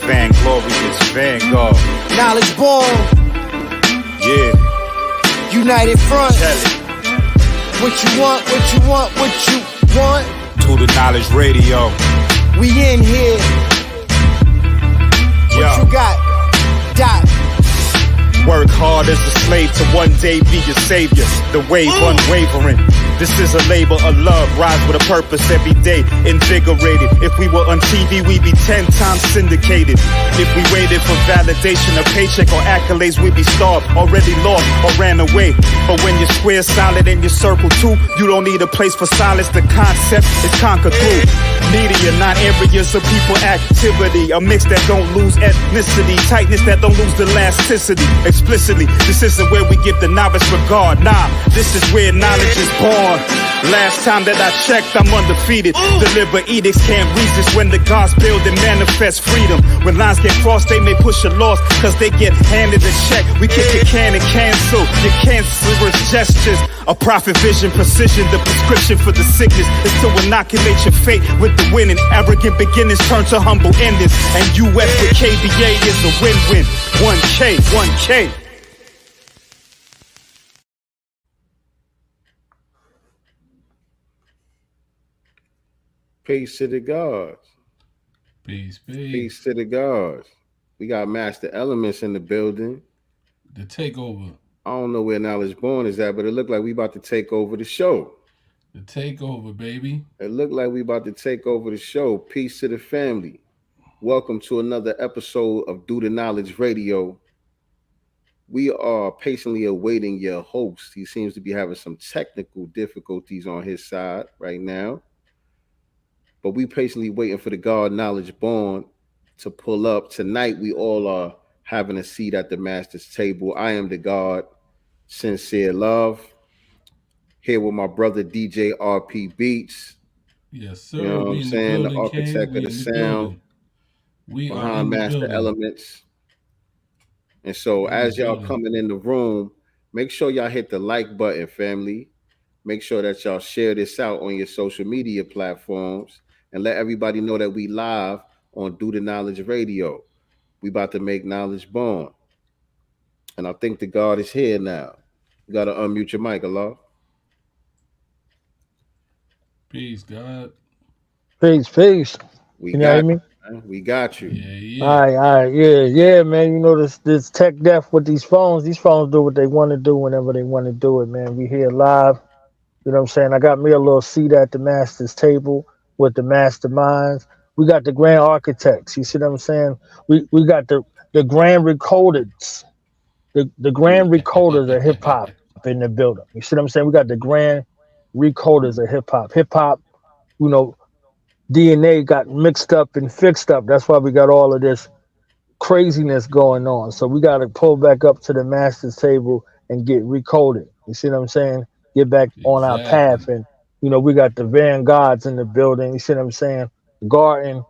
Vanglorious Vanguard. Knowledge born. Yeah. United Front. What you want, what you want, what you want. To the Knowledge Radio. We in here. What you got? Dot. Work hard as a slave to one day be your savior. The wave unwavering. This is a labor of love. Rise with a purpose every day. Invigorated. If we were on TV, we'd be 10 times syndicated. If we waited for validation, a paycheck or accolades, we'd be starved, already lost or ran away. But when you're square, solid, and your circle too, you don't need a place for silence. The concept is conquered through media, not areas of people activity. A mix that don't lose ethnicity, tightness that don't lose the elasticity. Explicitly, this isn't where we give the novice regard. Nah, this is where knowledge is born. Last time that I checked, I'm undefeated. Deliver edicts, can't resist when the gods build and manifest freedom. When lines get crossed, they may push a loss, cause they get handed a check. We kick your can and cancel your cancerous gestures. A prophet vision, precision, the prescription for the sickness is to inoculate your fate with the winning. Arrogant beginnings turn to humble endings. And UF with KBA is a win-win. 1K, 1K. Peace to the gods. Peace, peace. Peace to the gods. We got Master Elements in the building. The takeover. I don't know where Knowledge Born is at, but it looked like we about to take over the show. The takeover, baby. It looked like we about to take over the show. Peace to the family. Welcome to another episode of Do the Knowledge Radio. We are patiently awaiting your host. He seems to be having some technical difficulties on his side right now. But we patiently waiting for the God Knowledge Born to pull up. Tonight, we all are having a seat at the master's table. I am the God, Sincere Love. Here with my brother, DJ RP Beats. Yes, sir. You know what I'm saying? The architect of the sound. We behind Master Elements. And so as y'all coming in the room, make sure y'all hit the like button, family. Make sure that y'all share this out on your social media platforms. And let everybody know that we live on Do the Knowledge Radio. We about to make knowledge born. And I think the God is here now. You got to unmute your mic, Allah. Peace, God. Peace, peace. We you got know what I mean? We got you. Yeah. All right, yeah, man. You know this tech death with these phones. These phones do what they want to do whenever they want to do it, man. We here live. You know what I'm saying? I got me a little seat at the master's table with the masterminds. We got the grand architects. You see what I'm saying? We got the grand recorders. The grand recorders of hip hop in the building. You see what I'm saying? We got the grand recorders of hip hop. Hip hop, you know, DNA got mixed up and fixed up. That's why we got all of this craziness going on. So we got to pull back up to the master's table and get recoded. You see what I'm saying? Get back on our path. And, you know, we got the vanguards in the building. You see what I'm saying? Guarding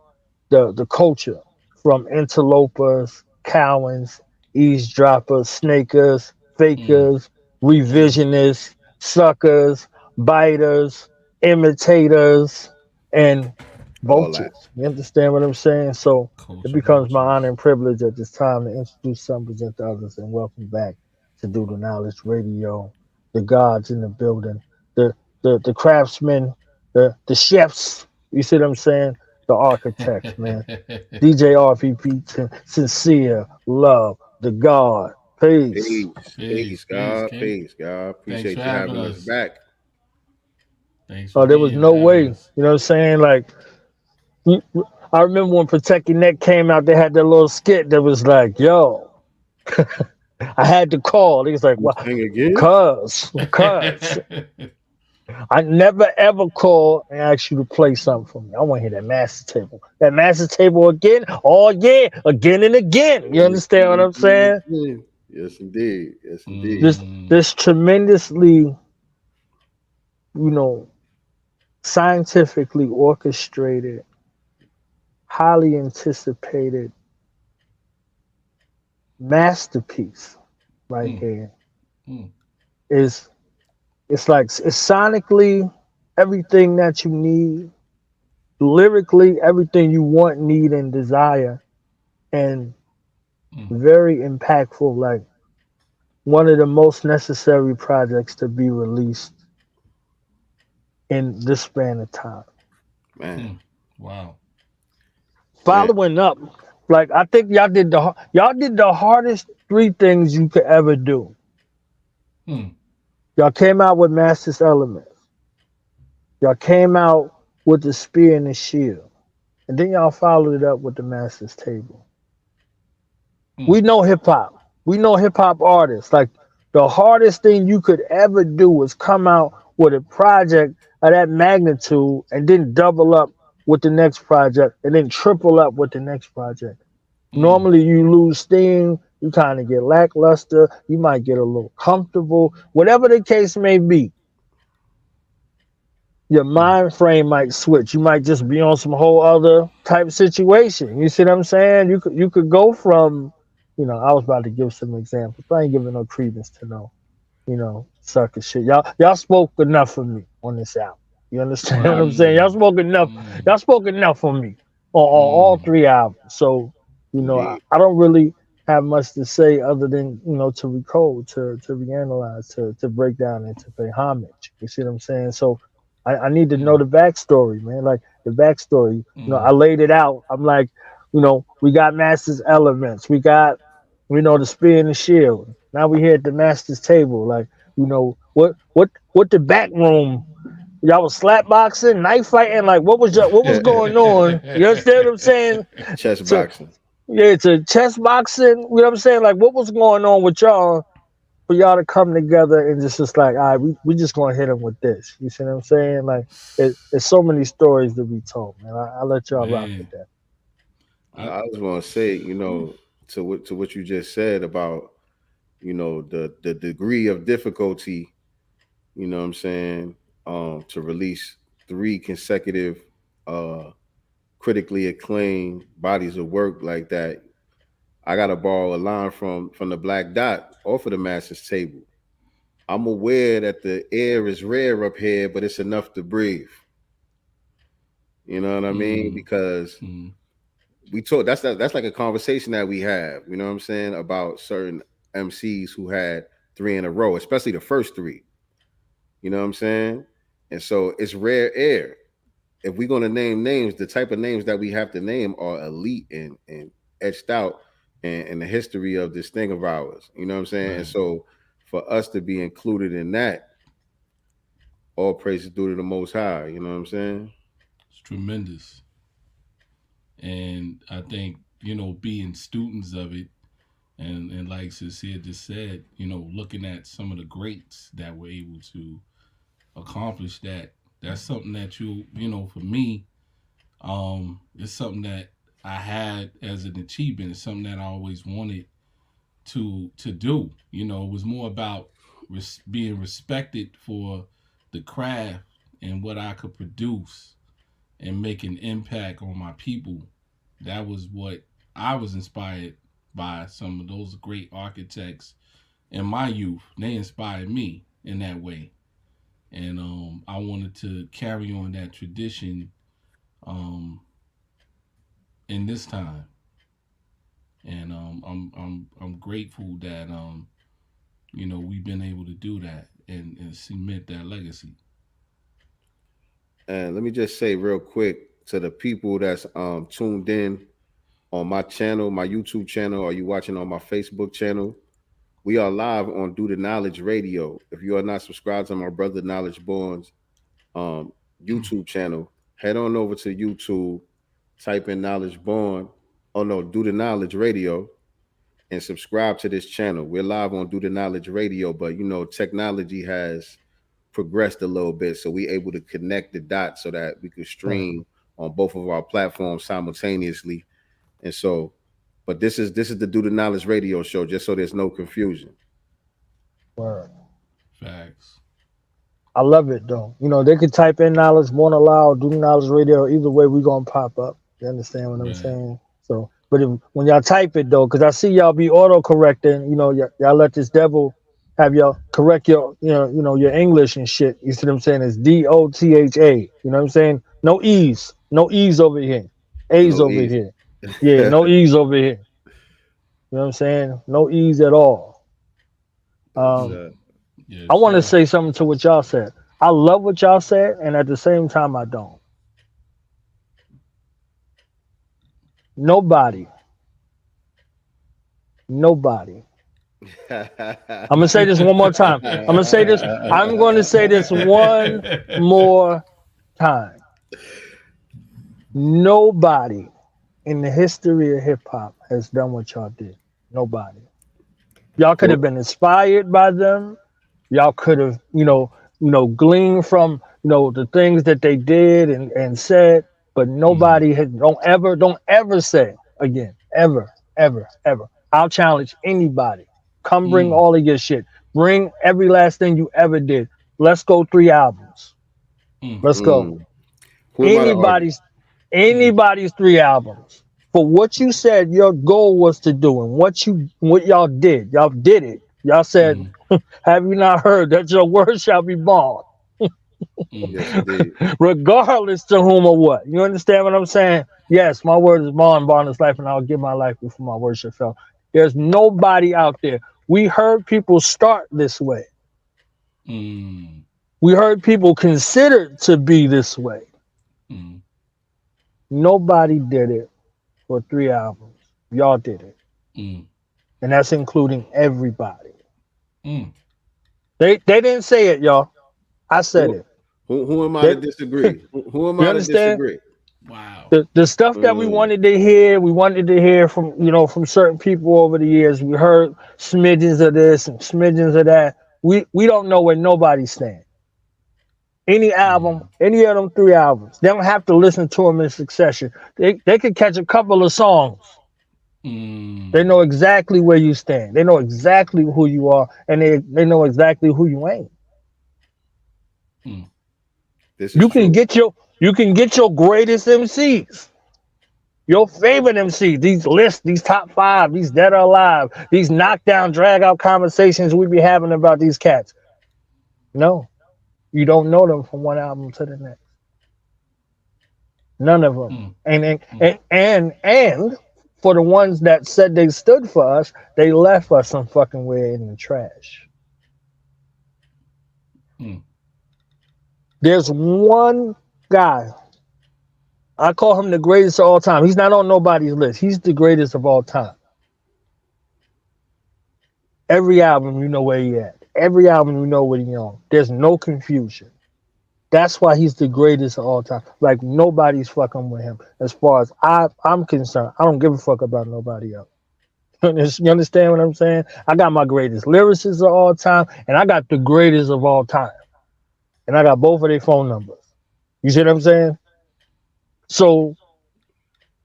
the culture from interlopers, cowans, eavesdroppers, snakers, fakers, revisionists, suckers, biters, imitators, and vultures. You understand what I'm saying? So it becomes my honor and privilege at this time to introduce some, present the others, and welcome back to Do the Knowledge Radio. The gods in the building, the craftsmen, the chefs. You see what I'm saying? The architects, man. DJ RPP, Sincere Love, the God. Peace. Peace, God. Peace, God. Appreciate you having us back. Oh, there was no way. You know what I'm saying? Like, I remember when Protect Your Neck came out, they had that little skit that was like, yo, I had to call. He was like, well, cuz. I never ever call and ask you to play something for me. I want to hear that master table. That master table again. Oh, yeah. Again and again. You understand what I'm saying? Yes, indeed. Yes, indeed. This tremendously, you know, scientifically orchestrated, highly anticipated masterpiece right here is, it's like, it's sonically everything that you need, lyrically everything you want, need, and desire, and very impactful, like one of the most necessary projects to be released in this span of time. Man. Wow. Following up, like I think y'all did the hardest 3 things you could ever do. Y'all came out with Master's Elements. Y'all came out with the Spear and the Shield. And then y'all followed it up with the Master's Table. We know hip hop. We know hip hop artists. Like the hardest thing you could ever do was come out with a project of that magnitude and then double up with the next project and then triple up with the next project. Normally you lose steam, you kind of get lackluster, you might get a little comfortable, whatever the case may be. Your mind frame might switch. You might just be on some whole other type situation. You see what I'm saying? You could go from, I was about to give some examples, but I ain't giving no credence to no, sucker shit. Y'all spoke enough for me on this album. You understand what I'm saying? Y'all spoke enough. Y'all spoke enough for me on all 3 albums. So, I don't really have much to say other than, to recode, to reanalyze, to break down and to pay homage. You see what I'm saying? So I need to know the backstory, man. Like the backstory. I laid it out. I'm like, we got Master's Elements. We got, the Spear and the Shield. Now we here at the Master's Table. Like, what the back room? Y'all was slap boxing, knife fighting. Like, what was going on? You understand what I'm saying? Chess boxing. Yeah, it's a chess boxing. You know what I'm saying? Like, what was going on with y'all for y'all to come together and just like, all right, we just gonna hit them with this. You see what I'm saying? Like, there's so many stories to be told, man. I'll let y'all rock with that. I was gonna say, to what you just said about, the degree of difficulty, you know what I'm saying, to release 3 consecutive critically acclaimed bodies of work like that. I gotta borrow a line from the Black Dot off of the Master's Table. I'm aware that the air is rare up here, but it's enough to breathe. You know what I mean? Because we talk. That's like a conversation that we have. You know what I'm saying, about certain MCs who had 3 in a row, especially the first 3. You know what I'm saying? And so it's rare air. If we're gonna name names, the type of names that we have to name are elite and etched out in the history of this thing of ours. You know what I'm saying? Right. And so for us to be included in that, all praise is due to the Most High. You know what I'm saying? It's tremendous. And I think, being students of it, and like Sincere just said, looking at some of the greats that were able to accomplish that, that's something that for me, it's something that I had as an achievement. It's something that I always wanted to do. It was more about being respected for the craft and what I could produce and make an impact on my people. That was what I was inspired by. Some of those great architects in my youth. They inspired me in that way. And I wanted to carry on that tradition in this time. And I'm grateful that we've been able to do that and cement that legacy. And let me just say real quick to the people that's tuned in on my channel, my YouTube channel, or you watching on my Facebook channel, we are live on Do the Knowledge Radio. If you are not subscribed to my brother Knowledge Born's YouTube channel, head on over to YouTube, type in Knowledge Born, Do the Knowledge Radio, and subscribe to this channel. We're live on Do the Knowledge Radio, but technology has progressed a little bit, so we're able to connect the dots so that we could stream on both of our platforms simultaneously. And so, but this is the Do the Knowledge Radio show, just so there's no confusion. Word. Facts. I love it though. They could type in Knowledge Born Aloud, Do the Knowledge Radio. Either way, we gonna pop up. You understand what I'm saying? So, but when y'all type it though, because I see y'all be auto correcting. Y'all let this devil have y'all correct your your English and shit. You see what I'm saying? It's DOTHA. You know what I'm saying? No E's over here. A's over here. Yeah, no E's over here. You know what I'm saying? No ease at all. Uh, Yes, I want to sir. say something to what y'all said. I love what y'all said, and at the same time, I don't. Nobody. I'm gonna say this one more time. I'm gonna say this. I'm going to say this one more time. Nobody in the history of hip hop has done what y'all did. Nobody. Y'all could have been inspired by them. Y'all could have, gleaned from, the things that they did and said, but Mm, nobody had, don't ever say again, ever. I'll challenge anybody. Come bring mm, all of your shit. Bring every last thing you ever did. Let's go 3 albums. mm, Let's go. mm. Who am I the artist? Anybody's anybody's 3 albums. For what you said your goal was to do and what y'all did. Y'all did it. Y'all said, mm, have you not heard that your word shall be bond? mm, Yes, indeed. Regardless to whom or what. You understand what I'm saying? Yes, my word is bond, bond is life, and I'll give my life before my word shall fail. There's nobody out there. We heard people start this way. mm, We heard people considered to be this way. mm, Nobody did it for 3 albums. Y'all did it. mm, And that's including everybody. mm. They didn't say it, y'all. I said Who, it. who am I to They, disagree? Who am you I to understand? disagree? Wow. The stuff that Mm. we wanted to hear from from certain people over the years. We heard smidgens of this and smidgens of that. We don't know where nobody stands. Any album, Mm, any of them 3 albums, they don't have to listen to them in succession. They could catch a couple of songs. They mm, know exactly where you stand. They know exactly who you are, and they know exactly who you ain't. mm, This is You can true. get your greatest MCs, your favorite MCs. These lists, these top 5, these dead or alive, these knockdown, drag out conversations we be having about these cats. No, you don't know them from one album to the next. None of them. mm, mm, And for the ones that said they stood for us, they left us some fucking way in the trash. mm. There's one guy. I call him the greatest of all time. He's not on nobody's list. He's the greatest of all time. Every album, you know where he at. Every album, you know what he on. There's no confusion. That's why he's the greatest of all time. Like nobody's fucking with him. As far as I'm concerned, I don't give a fuck about nobody else. You understand what I'm saying? I got my greatest lyricists of all time, and I got the greatest of all time. And I got both of their phone numbers. You see what I'm saying? So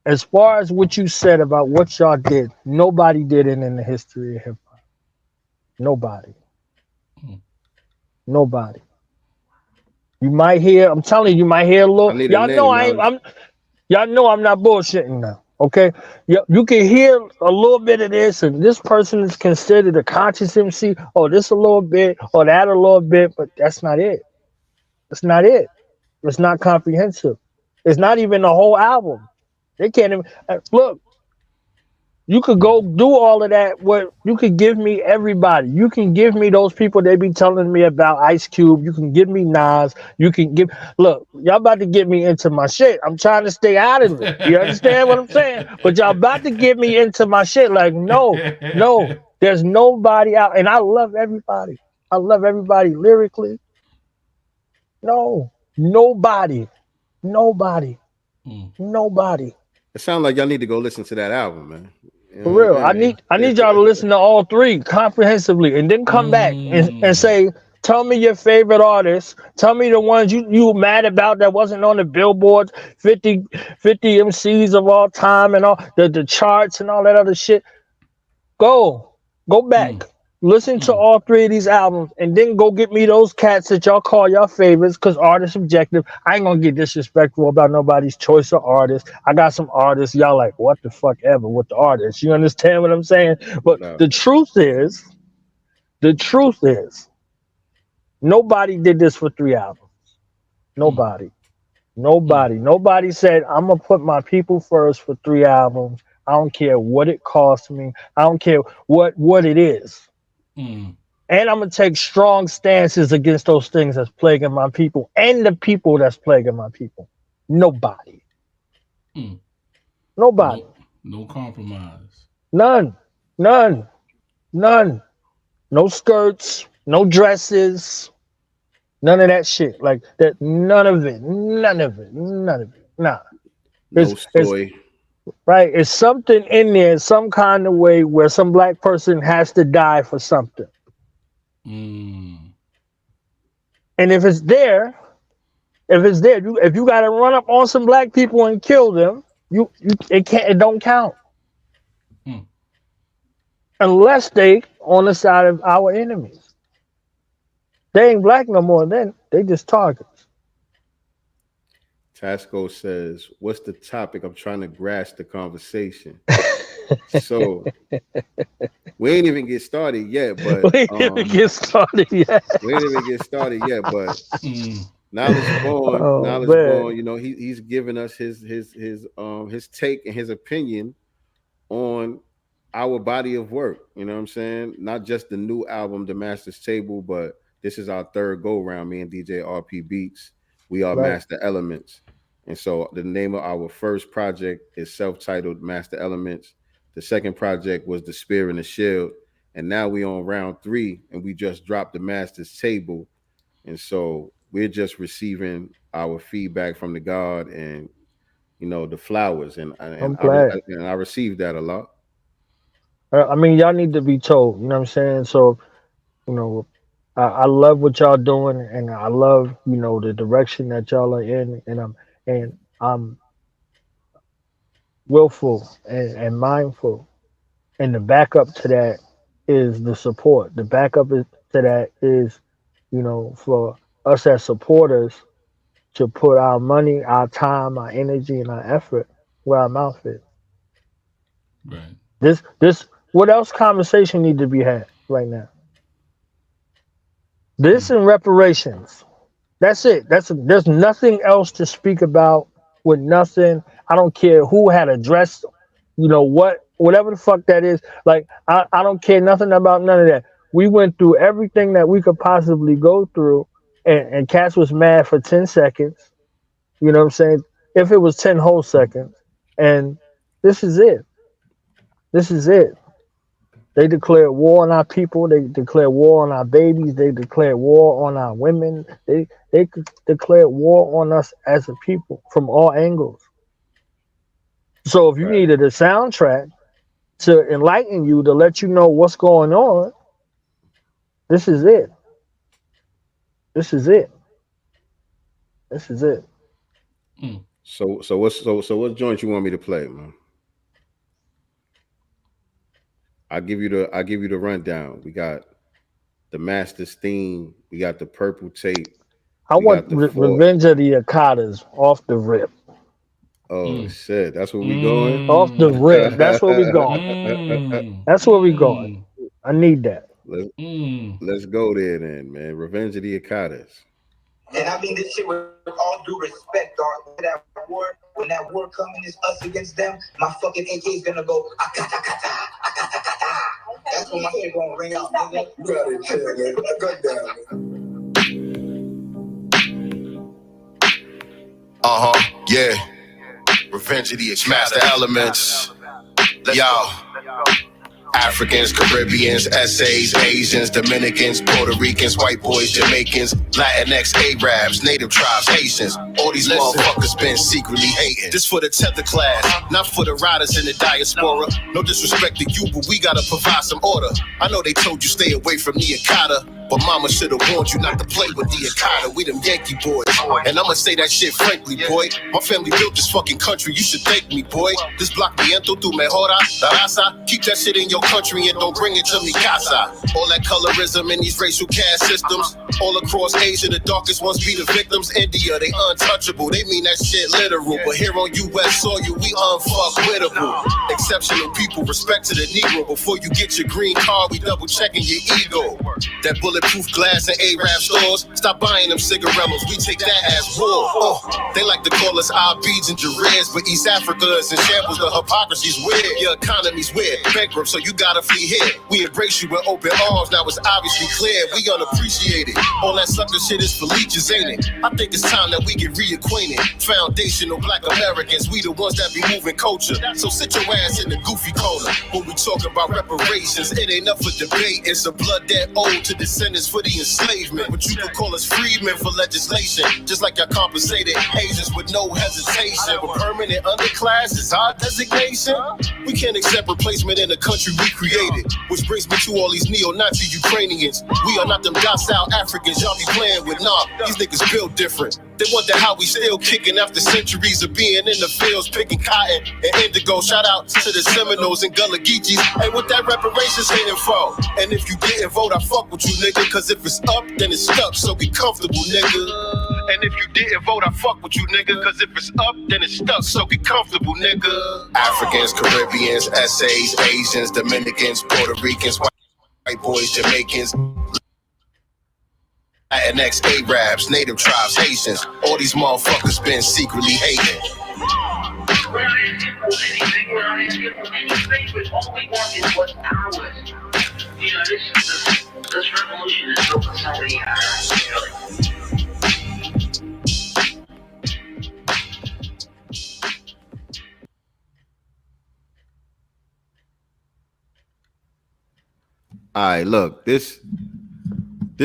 as far as what you said about what y'all did, nobody did it in the history of hip hop. Nobody. Mm. Nobody. You might hear, I'm telling you, you might hear a I little. need a Y'all know name. y'all know I'm not bullshitting now. Okay? You can hear a little bit of this, and this person is considered a conscious MC. Oh, this a little bit, or that a little bit, but that's not it. That's not it. It's not comprehensive. It's not even the whole album. They can't even look. You could go do all of that. What you could give me everybody. You can give me those people they be telling me about Ice Cube. You can give me Nas. You can give look, y'all about to get me into my shit. I'm trying to stay out of it. You understand what I'm saying? But y'all about to get me into my shit. Like, no, there's nobody out. And I love everybody. I love everybody lyrically. No, nobody, nobody, Mm, nobody. It sounds like y'all need to go listen to that album, man. You know For what real, I'm saying? I need y'all to listen to all 3 comprehensively, and then come back and mm, say, tell me your favorite artists. Tell me the ones you mad about that wasn't on the Billboard 50 MCs of all time and all the charts and all that other shit. Go back. mm, Listen to mm. all 3 of these albums, and then go get me those cats that y'all call your favorites, because art is subjective. I ain't gonna get disrespectful about nobody's choice of artists. I got some artists, y'all like, what the fuck ever with the artists. You understand what I'm saying? No But doubt. the truth is, nobody did this for 3 albums. Mm, Nobody. Nobody said, I'm gonna put my people first for 3 albums. I don't care what it costs me. I don't care what it is. Mm. And I'm going to take strong stances against those things that's plaguing my people and the people that's plaguing my people. Nobody. Mm. Nobody. No compromise. None. No skirts, no dresses, none of that shit. Like that, none of it. Nah. No soy. Right. It's something in there, some kind of way where some black person has to die for something. Mm. And if it's there, if you gotta run up on some black people and kill them, it don't count. Mm. Unless they on the side of our enemies. They ain't black no more then. They just targets. Tasco says, what's the topic? I'm trying to grasp the conversation. So we ain't even get started yet, but we ain't even get started yet. Knowledge born, Oh, man. you know, he's giving us his take and his opinion on our body of work. You know what I'm saying? Not just the new album, The Master's Table, but this is our third go round. Me and DJ RP Beats, we are Right. Master Elements. And so the name of our first project is self-titled Master Elements. The second project was The Spear and the Shield. And now we on round 3 and we just dropped The Master's Table. And so we're just receiving our feedback from the God and, you know, the flowers. And I received that a lot. I mean, y'all need to be told, you know what I'm saying? So, you know, I love what y'all doing, and I love, you know, the direction that y'all are in, and I'm willful and mindful. And the backup to that is the support. The backup to that is, you know, for us as supporters to put our money, our time, our energy, and our effort where our mouth is. Right. This what else conversation need to be had right now? This and reparations. That's it. There's nothing else to speak about with nothing. I don't care who had addressed, you know, whatever the fuck that is. Like, I don't care nothing about none of that. We went through everything that we could possibly go through, and Cass was mad for 10 seconds. You know what I'm saying? If it was 10 whole seconds. And this is it. This is it. They declared war on our people. They declared war on our babies. They declared war on our women. They declared war on us as a people from all angles. So if you needed a soundtrack to enlighten you, to let you know what's going on, this is it. This is it. This is it. Mm. So what joint you want me to play, man? I'll give you the rundown. We got the Master's theme. We got the purple tape. I want Revenge of the Akatas off the rip. Oh shit, that's where we going? Off the rip. That's where we going. That's where we going. I need that. Let's go there then, man. Revenge of the Akatas. And I mean this shit with all due respect, dog. When that war coming is us against them, my fucking AK is gonna go akata kata, akata kata. That's when my shit gonna ring out, nigga. You gotta chill, man. Put the gun down. Yeah. Revenge of the Master Elements. Y'all. Africans, Caribbeans, essays, Asians, Dominicans, Puerto Ricans, white boys, Jamaicans, Latinx, Arabs, native tribes, Haitians. All these motherfuckers been secretly hating. This for the 10th class, not for the riders in the diaspora. No disrespect to you, but we gotta provide some order. I know they told you stay away from the Akata, but mama should've warned you not to play with the Akata. We them Yankee boys, and I'ma say that shit frankly, boy. My family built this fucking country, you should thank me, boy. This block viento tu mejora, la raza. Keep that shit in your country and don't bring it to mi casa. All that colorism in these racial caste systems. All across Asia, the darkest ones be the victims. India, they untouchable, they mean that shit literal. But here on US soil, we unfuckwittable. Exceptional people, respect to the Negro. Before you get your green card, we double checking your ego. That bullet bulletproof glass in Arab stores. Stop buying them cigarellos, we take that as war. They like to call us Abids and Jareds, but East Africa is in shambles, the hypocrisy's weird. Your economy's weird, bankrupt, so you gotta flee here. We embrace you with open arms, now it's obviously clear. We unappreciated. All that sucker shit is for leeches, ain't it? I think it's time that we get reacquainted. Foundational black Americans, we the ones that be moving culture. So sit your ass in the goofy corner. When we talk about reparations, it ain't up for debate. It's a blood debt owed to descendants for the enslavement. But you could call us freedmen for legislation. Just like I compensated Asians with no hesitation. But permanent underclass is our designation. We can't accept replacement in the country we created. Which brings me to all these neo-Nazi Ukrainians. We are not them docile Africans y'all be playing with. Nah, these niggas built different. They wonder how we still kicking after centuries of being in the fields picking cotton and indigo. Shout out to the Seminoles and Gullah Geechees. Ain't what that reparations hating for. And if you didn't vote, I fuck with you, nigga. Cause if it's up, then it's stuck. So be comfortable, nigga. And if you didn't vote, I fuck with you, nigga. Cause if it's up, then it's stuck. So be comfortable, nigga. Africans, Caribbeans, essays, Asians, Dominicans, Puerto Ricans, white boys, Jamaicans, Latinx, Arabs, native tribes, Haitians. All these motherfuckers been secretly hating. We're not asking for anything. We're not asking for anything, but all we want is what's ours. You know, this revolution is built on so many eyes. You know? All right, look, this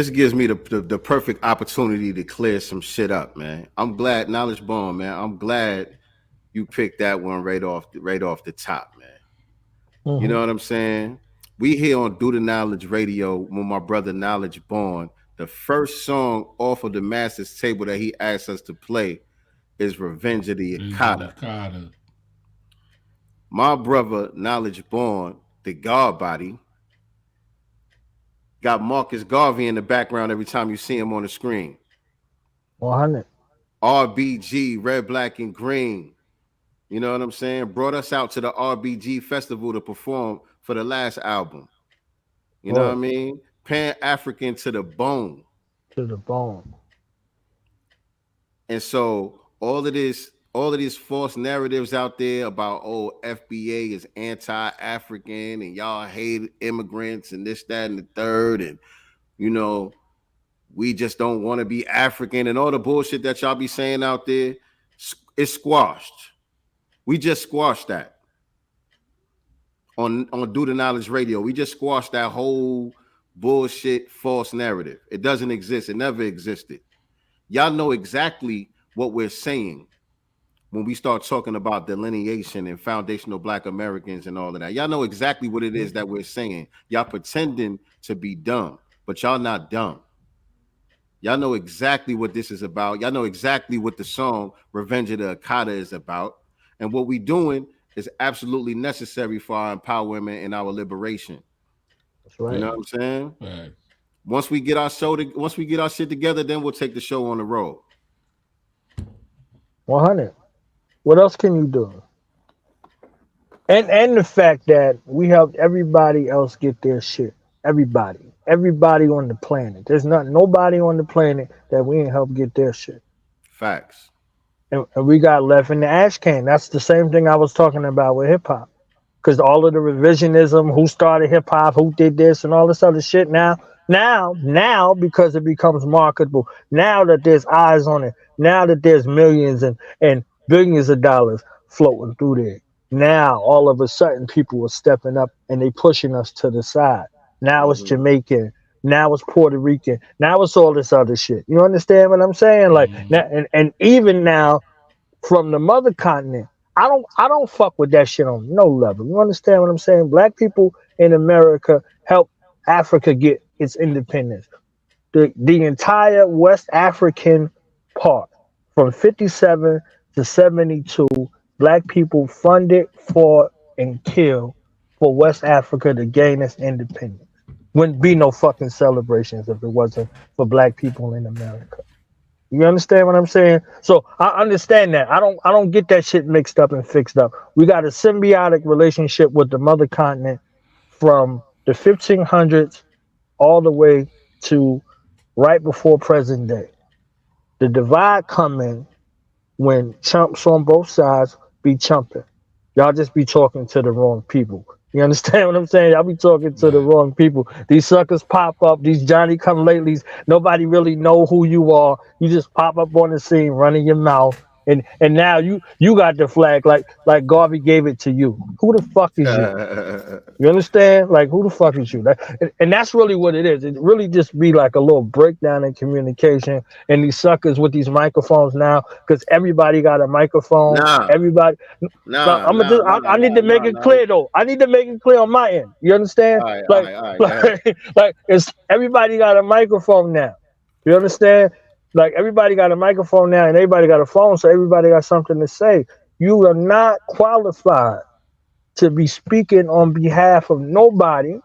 gives me the perfect opportunity to clear some shit up, man. I'm glad, Knowledge Bone, man. I'm glad you picked that one right off the top, man. Mm-hmm. You know what I'm saying? We here on Do the Knowledge Radio with my brother Knowledge Bone. The first song off of the Master's Table that he asked us to play is Revenge of the Akata. My brother Knowledge Bone, the God Body, got Marcus Garvey in the background every time you see him on the screen. 100. RBG, Red, Black, and Green. You know what I'm saying? Brought us out to the RBG Festival to perform for the last album. You know what I mean? Pan-African to the bone. To the bone. And so all of these false narratives out there about, FBA is anti-African and y'all hate immigrants and this, that, and the third, and you know, we just don't want to be African and all the bullshit that y'all be saying out there, it's squashed. We just squashed that on Do the Knowledge Radio. We just squashed that whole bullshit false narrative. It doesn't exist. It never existed. Y'all know exactly what we're saying when we start talking about delineation and foundational Black Americans and all of that. Y'all know exactly what it is that we're saying. Y'all pretending to be dumb, but y'all not dumb. Y'all know exactly what this is about. Y'all know exactly what the song Revenge of the Akata is about. And what we doing is absolutely necessary for our empowerment and our liberation. That's right. You know what I'm saying? Right. Once we get our shit together, then we'll take the show on the road. 100. What else can you do? And the fact that we helped everybody else get their shit. Everybody on the planet. There's nobody on the planet that we ain't helped get their shit. Facts. And we got left in the ash can. That's the same thing I was talking about with hip hop. Because all of the revisionism, who started hip hop, who did this and all this other shit now, because it becomes marketable, now that there's eyes on it, now that there's millions and billions of dollars floating through there, now all of a sudden people are stepping up and they pushing us to the side. Now it's Jamaican, now it's Puerto Rican, now it's all this other shit. You understand what I'm saying? Like now, and even now from the mother continent, I don't fuck with that shit on no level. You understand what I'm saying? Black people in America helped Africa get its independence. The entire West African part from 57 to 72, Black people funded, fought, and killed for West Africa to gain its independence. Wouldn't be no fucking celebrations if it wasn't for Black people in America. You understand what I'm saying? So I understand that. I don't get that shit mixed up and fixed up. We got a symbiotic relationship with the mother continent from the 1500s all the way to right before present day. The divide come in when chumps on both sides be chumping. Y'all just be talking to the wrong people. You understand what I'm saying? Y'all be talking to the Right. wrong people. These suckers pop up, these Johnny come latelys. Nobody really know who you are. You just pop up on the scene, running your mouth, and now you got the flag like Garvey gave it to you. Who the fuck is you? You understand? Like, who the fuck is you? And that's really what it is. It really just be like a little breakdown in communication. And these suckers with these microphones now, because everybody got a microphone. Nah, Everybody. But nah, I'm nah, gonna nah, I need nah, to make nah, it nah. clear though. I need to make it clear on my end. You understand? All right, go ahead. Like it's everybody got a microphone now. You understand? Like everybody got a microphone now, and everybody got a phone, so everybody got something to say. You are not qualified to be speaking on behalf of nobody.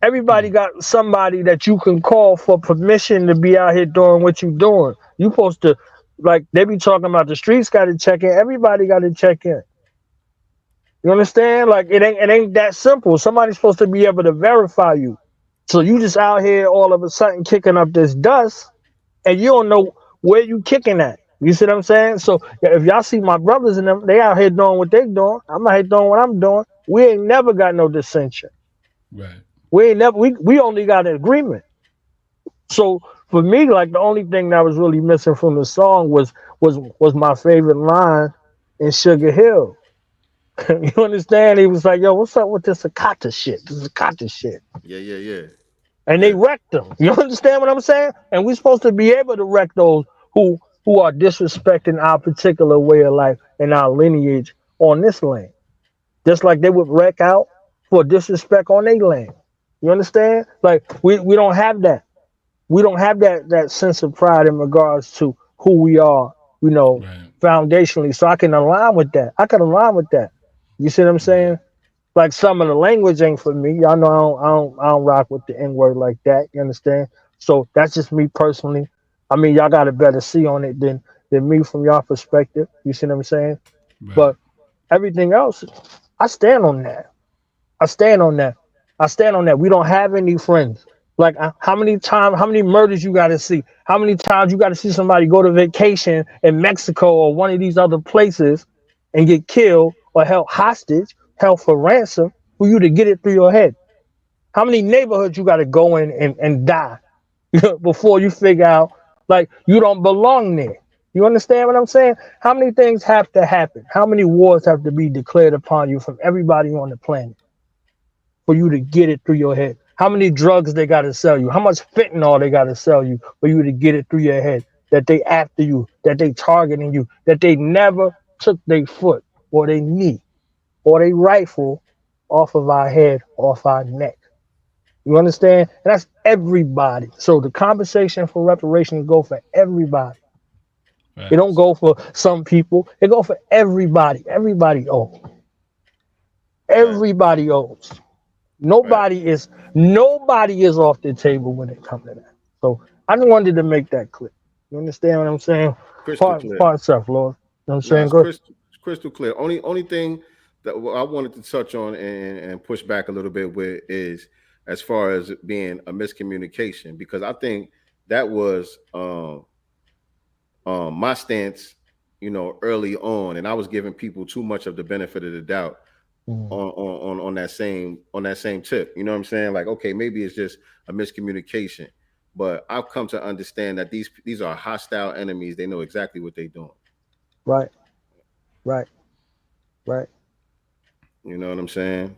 Everybody got somebody that you can call for permission to be out here doing what you doing. You supposed to, like they be talking about the streets got to check in. Everybody got to check in. You understand? Like it ain't that simple. Somebody's supposed to be able to verify you. So you just out here all of a sudden kicking up this dust, and you don't know where you kicking at. You see what I'm saying? So if y'all see my brothers and them, they out here doing what they doing. I'm out here doing what I'm doing. We ain't never got no dissension. Right. We ain't never. We only got an agreement. So for me, like the only thing that was really missing from the song was my favorite line in Sugar Hill. You understand? He was like, "Yo, what's up with this Akata shit? This Akata shit." Yeah. And they wrecked them. You understand what I'm saying? And we're supposed to be able to wreck those who are disrespecting our particular way of life and our lineage on this land. Just like they would wreck out for disrespect on their land. You understand? Like we don't have that. We don't have that sense of pride in regards to who we are, Right. foundationally. So I can align with that. I can align with that. You see what I'm Right. saying? Like some of the language ain't for me. Y'all know I don't rock with the N word like that. You understand? So that's just me personally. I mean, y'all got a better see on it than me from y'all perspective. You see what I'm saying? Right. But everything else, I stand on that. I stand on that. I stand on that. We don't have any friends. Like how many murders you got to see? How many times you got to see somebody go to vacation in Mexico or one of these other places and get killed or held hostage, held for ransom for you to get it through your head? How many neighborhoods you got to go in and die before you figure out like you don't belong there? You understand what I'm saying? How many things have to happen? How many wars have to be declared upon you from everybody on the planet for you to get it through your head? How many drugs they got to sell you? How much fentanyl they got to sell you for you to get it through your head that they after you, that they targeting you, that they never took their foot or their knee or their rifle off of our head, off our neck? You understand? And that's everybody. So the conversation for reparations go for everybody. It don't Facts. go for some people. It go for everybody. Everybody owes. Right. Everybody owes. Right. Nobody is off the table when it comes to that. So I just wanted to make that clear. You understand what I'm saying? Crystal clear. Part self, Lord. You know what I'm Nah, saying? it's Good. crystal clear. Only thing that I wanted to touch on and push back a little bit with is as far as it being a miscommunication, because I think that was my stance, early on, and I was giving people too much of the benefit of the doubt Mm. on that same tip. You know what I'm saying? Like, okay, maybe it's just a miscommunication, but I've come to understand that these are hostile enemies. They know exactly what they're doing. Right, right, right. You know what I'm saying?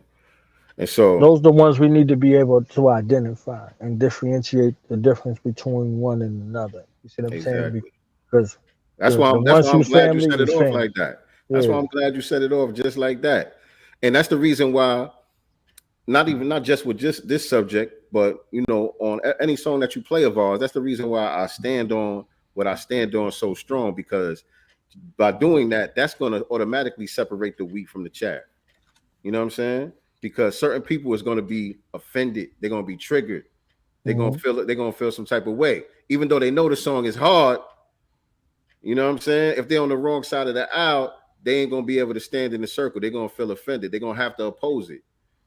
And so Those are the ones we need to be able to identify and differentiate the difference between one and another. You see what I'm saying? exactly. Because That's the why ones I'm who's glad you family set it is off family. like that. That's why Yeah. I'm glad you set it off just like that. And that's the reason why not just with just this subject, but on any song that you play of ours, that's the reason why I stand on what I stand on so strong, because by doing that, that's going to automatically separate the wheat from the chaff. You know what I'm saying? Because certain people is going to be offended, they're going to be triggered, they're going to Mhm. feel it, they're going to feel some type of way, even though they know the song is hard. You know what I'm saying? If they're on the wrong side of the aisle, they ain't gonna be able to stand in the circle. They're gonna feel offended. They're gonna have to oppose it.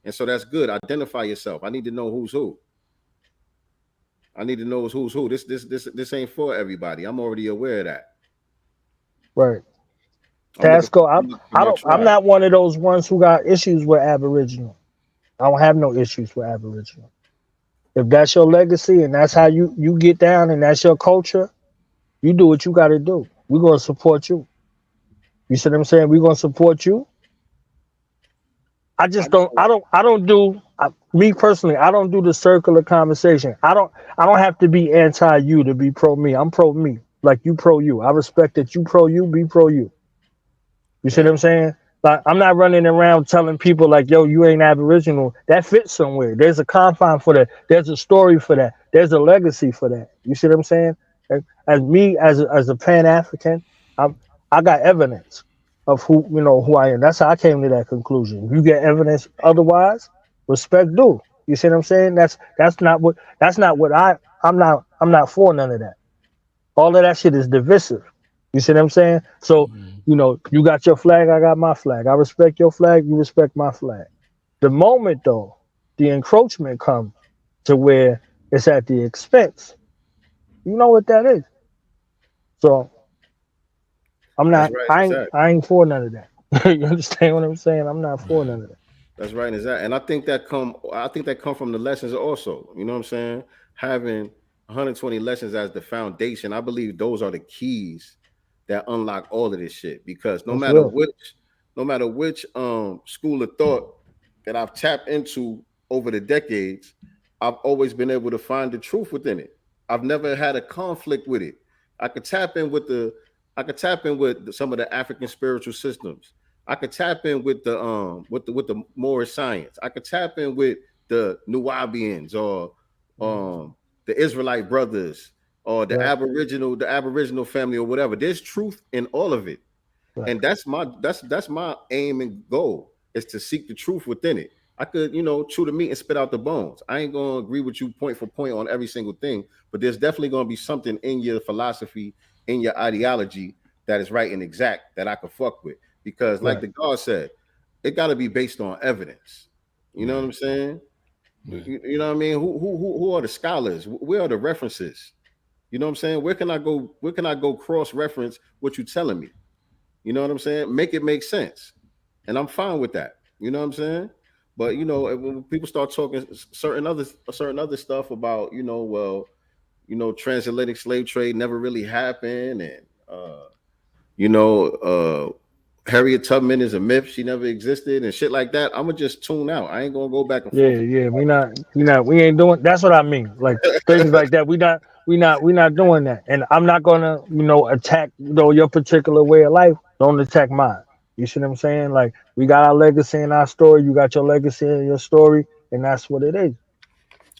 And so that's good. Identify yourself. I need to know who's who. I need to know who's who. This ain't for everybody. I'm already aware of that. Right. I'm looking Tasco, for my I'm tribe. not one of those ones who got issues with Aboriginal. I don't have no issues with Aboriginal. If that's your legacy and that's how you get down and that's your culture, you do what you got to do. We're gonna support you. You see what I'm saying? We're gonna support you. I just don't. Me personally, I don't do the circular conversation. I don't have to be anti you to be pro me. I'm pro me, like you pro you. I respect that you pro you, be pro you. You see what I'm saying? Like I'm not running around telling people like, yo, you ain't Aboriginal. That fits somewhere. There's a confine for that. There's a story for that. There's a legacy for that. You see what I'm saying? As me as a Pan-African, I got evidence of who I am. That's how I came to that conclusion. If you get evidence otherwise, respect due. You see what I'm saying? I'm not for none of that. All of that shit is divisive. You see what I'm saying? So, you got your flag, I got my flag. I respect your flag, you respect my flag. The moment though, the encroachment comes to where it's at the expense. You know what that is. So I'm not I ain't for none of that. You understand what I'm saying? I'm not for none of that. That's right, exactly. And I think that come from the lessons also. You know what I'm saying? Having 120 lessons as the foundation, I believe those are the keys that unlock all of this shit. Because no matter which school of thought that I've tapped into over the decades, I've always been able to find the truth within it. I've never had a conflict with it. I could tap in with some of the African spiritual systems. I could tap in with the Moorish science. I could tap in with the Nubians or the Israelite brothers or the Aboriginal family or whatever. There's truth in all of it. Right. And that's my aim and goal, is to seek the truth within it. I could, chew the meat and spit out the bones. I ain't gonna agree with you point for point on every single thing, but there's definitely gonna be something in your philosophy, in your ideology that is right and exact that I could fuck with. Because like the God said, it gotta be based on evidence. You know what I'm saying? You know what I mean? Who are the scholars? Where are the references? You know what I'm saying? Where can I go cross-reference what you're telling me? You know what I'm saying? Make it make sense. And I'm fine with that. You know what I'm saying? But when people start talking certain other stuff about, transatlantic slave trade never really happened, and Harriet Tubman is a myth, she never existed, and shit like that, I'm gonna just tune out. I ain't gonna go back and forth. We ain't doing. That's what I mean. Like things like that. We not doing that. And I'm not gonna, attack, your particular way of life. Don't attack mine. You see what I'm saying? Like we got our legacy and our story. You got your legacy and your story, and that's what it is.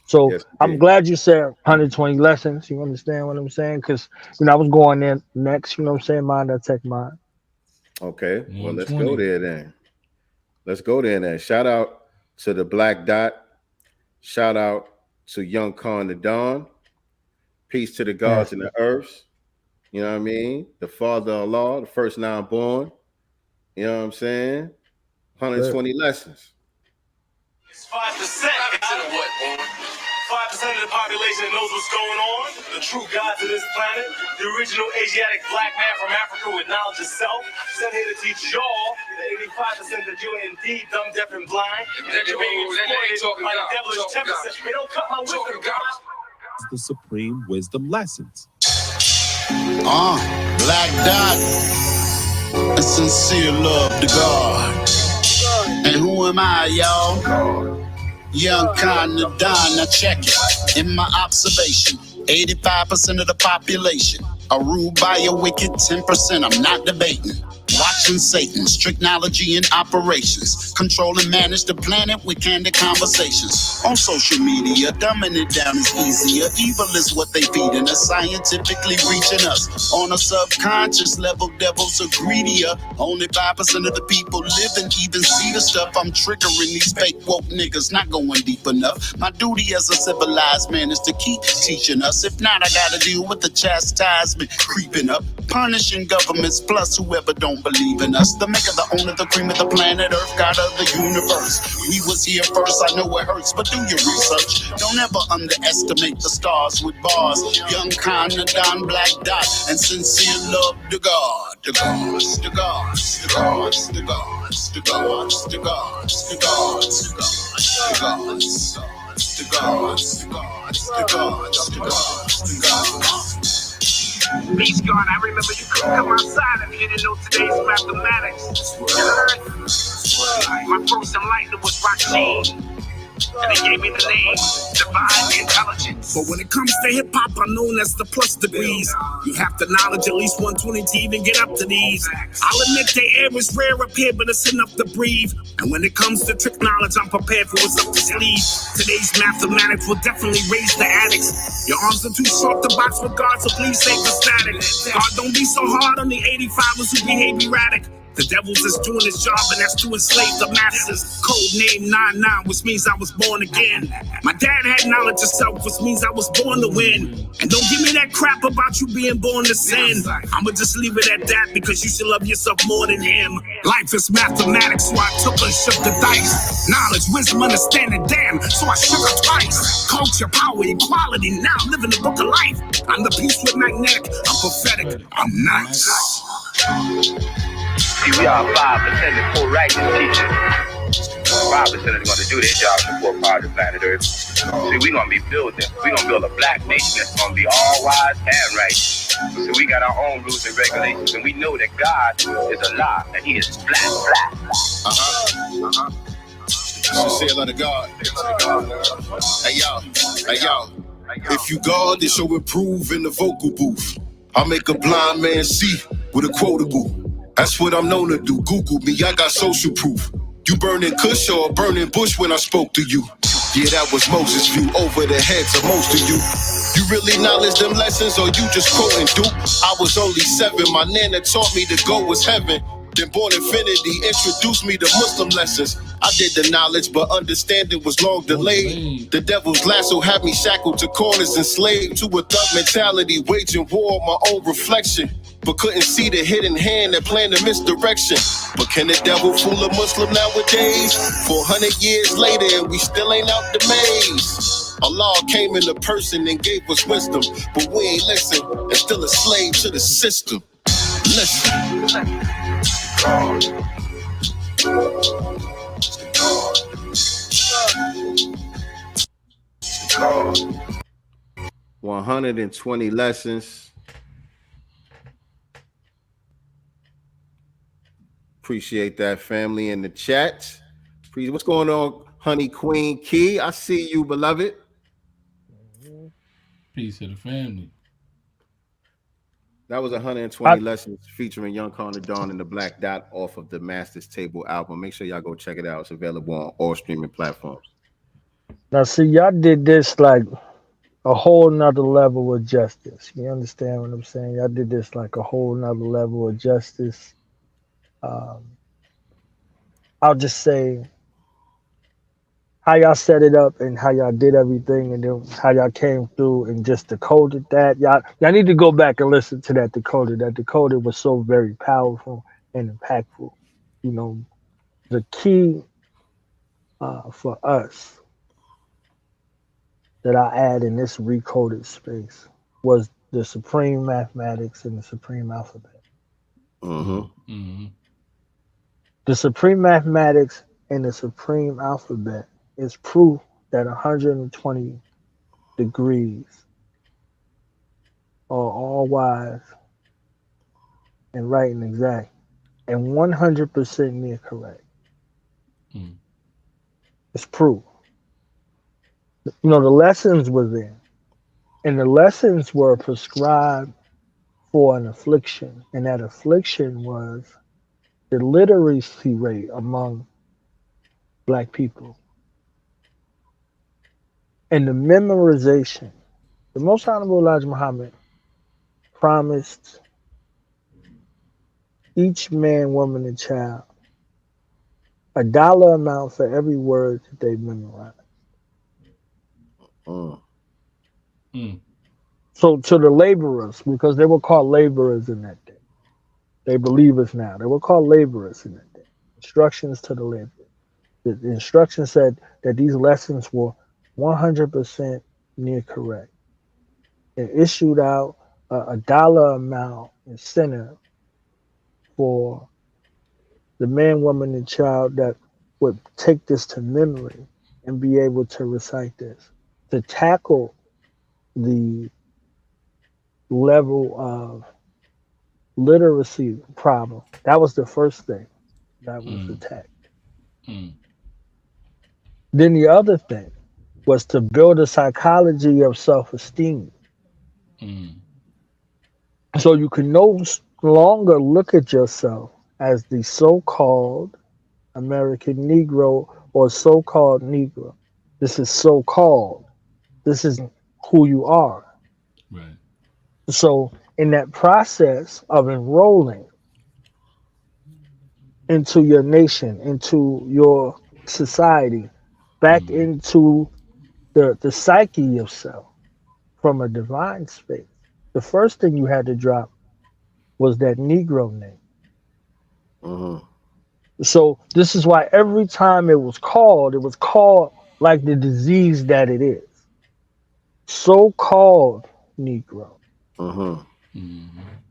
So yes, I'm glad you said 120 lessons. You understand what I'm saying? Because I was going in next. You know what I'm saying? Mine that take mine. Okay, well let's go there then. Shout out to the Black Dot. Shout out to Young Khan the Don. Peace to the gods and the earths. You know what I mean? The Father of Allah, the first now born. You know what I'm saying? 120 lessons. It's 5%. 5% of the population that knows what's going on. The true gods of this planet. The original Asiatic black man from Africa with knowledge of self. Sent here to teach y'all the 85% that you're indeed dumb, deaf, and blind. That you're being exploited by the devilish 10%. They don't cut my wisdom, God. The supreme wisdom lessons. Black Dot. A sincere love to God. And who am I, y'all? Young Khan the Don. Now check it. In my observation, 85% of the population are ruled by a wicked 10%. I'm not debating. Watching Satan, technology and operations. Control and manage the planet with candid conversations. On social media, dumbing it down is easier. Evil is what they feeding us, scientifically reaching us. On a subconscious level, devils are greedier. Only 5% of the people live and even see the stuff. I'm triggering these fake woke niggas, not going deep enough. My duty as a civilized man is to keep teaching us. If not, I gotta deal with the chastisement creeping up. punishing governments plus whoever don't believe in us. The maker, the owner, the cream of the planet Earth, God of the universe. We was here first, I know it hurts, but do your research. Don't ever underestimate the stars with bars. Young Khan, the Don Black Dot, and sincere love to God. The gods, the gods, the gods, the gods, the gods, the gods, the gods, the gods, the gods, the gods, the gods, the gods, the gods, the gods. Peace God, I remember you couldn't come outside if you didn't know today's mathematics. You heard? My first enlightenment was Rashid. And they gave me the name Divine Intelligence. But when it comes to hip-hop, I'm known as the plus degrees. You have to knowledge at least 120 to even get up to these. I'll admit the air is rare up here, but it's enough to breathe. And when it comes to trick knowledge, I'm prepared for what's up the sleeve. Today's mathematics will definitely raise the addicts. Your arms are too short to box with God, so please save the static. God, don't be so hard on the 85ers who behave erratic. The devil's just doing his job, and that's to enslave the masses. Code name 99, which means I was born again. My dad had knowledge of self, which means I was born to win. And don't give me that crap about you being born to sin. I'ma just leave it at that, because you should love yourself more than him. Life is mathematics, so I took and shook the dice. Knowledge, wisdom, understanding, damn, so I shook her twice. Culture, power, equality, now I'm living the book of life. I'm the piece with magnetic, I'm prophetic, I'm nice. See, we are 5% of poor righteous teachers. 5% is going to do their job in the poor part of planet Earth. See, we're going to be building. We're going to build a black nation that's going to be all wise and right. So we got our own rules and regulations, and we know that God is Allah, and He is black. Say it like God. Hey y'all. If you God, then show improve in the vocal booth. I'll make a blind man see with a quotable. That's what I'm known to do. Google me, I got social proof. You burning Kush or burning Bush when I spoke to you? Yeah, that was Moses' view over the heads of most of you. You really knowledge them lessons or you just quoting Duke? I was only 7, my nana taught me to go was heaven. Then Born Infinity introduced me to Muslim lessons. I did the knowledge, but understanding was long delayed. The devil's lasso had me shackled to corners, enslaved to a thug mentality, waging war on my own reflection. But couldn't see the hidden hand that planned the misdirection. But can the devil fool a Muslim nowadays? 400 years later and we still ain't out the maze. Allah came in a person and gave us wisdom, but we ain't listen and still a slave to the system. Listen. 120 lessons. Appreciate that, family in the chat. What's going on, Honey Queen Key? I see you, beloved. Peace to the family. That was 120 lessons featuring Young Connor Dawn and the Black Dot off of the Master's Table album. Make sure y'all go check it out. It's available on all streaming platforms. Now, see, y'all did this like a whole nother level of justice. You understand what I'm saying? Y'all did this like a whole nother level of justice. I'll just say how y'all set it up and how y'all did everything, and then how y'all came through and just decoded that. Y'all need to go back and listen to that decoder. That decoder was so very powerful and impactful. You know, the key for us that I add in this recoded space was the supreme mathematics and the supreme alphabet. Mm-hmm. Mm-hmm. The supreme mathematics and the supreme alphabet is proof that 120 degrees are all wise and right and exact and 100% near correct. Mm. It's proof. You know, the lessons were there, and the lessons were prescribed for an affliction, and that affliction was the literacy rate among Black people and the memorization. The Most Honorable Elijah Muhammad promised each man, woman, and child $1 amount for every word that they memorized. Mm. Mm. So to the laborers, because they were called laborers in that day. They believers now. They were called laborers in that day. Instructions to the laborers. The instructions said that these lessons were 100% near correct. It issued out a dollar amount incentive for the man, woman, and child that would take this to memory and be able to recite this, to tackle the level of literacy problem. That was the first thing that was attacked. Then the other thing was to build a psychology of self-esteem. So you can no longer look at yourself as the so-called American Negro or so-called Negro. This is so-called. This isn't who you are. Right. So in that process of enrolling into your nation, into your society, back into the psyche of self from a divine space, the first thing you had to drop was that Negro name. So this is why every time it was called like the disease that it is. So-called Negro.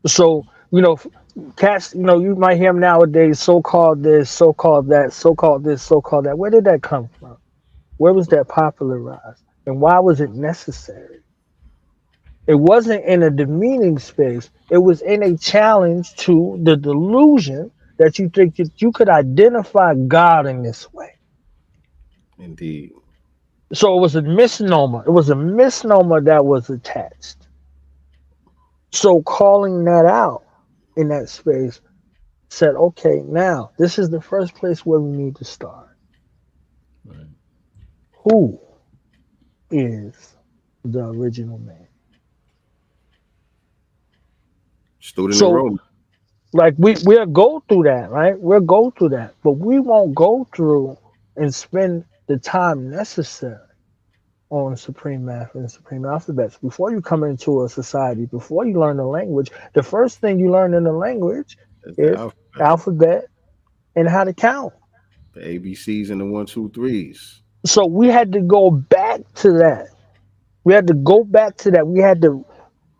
So, cats, you might hear them nowadays, so-called this, so-called that, so-called this, so-called that. Where did that come from? Where was that popularized? And why was it necessary? It wasn't in a demeaning space. It was in a challenge to the delusion that you think that you could identify God in this way. Indeed. So it was a misnomer. It was a misnomer that was attached. So calling that out in that space said, okay, now this is the first place where we need to start. Right. Who is the original man? Student enrollment. Like we'll go through that, right? We'll go through that, but we won't go through and spend the time necessary on supreme math and supreme alphabets. Before you come into a society, before you learn the language, the first thing you learn in the language is alphabet and how to count. The ABCs and the 1, 2, 3s. So we had to go back to that. We had to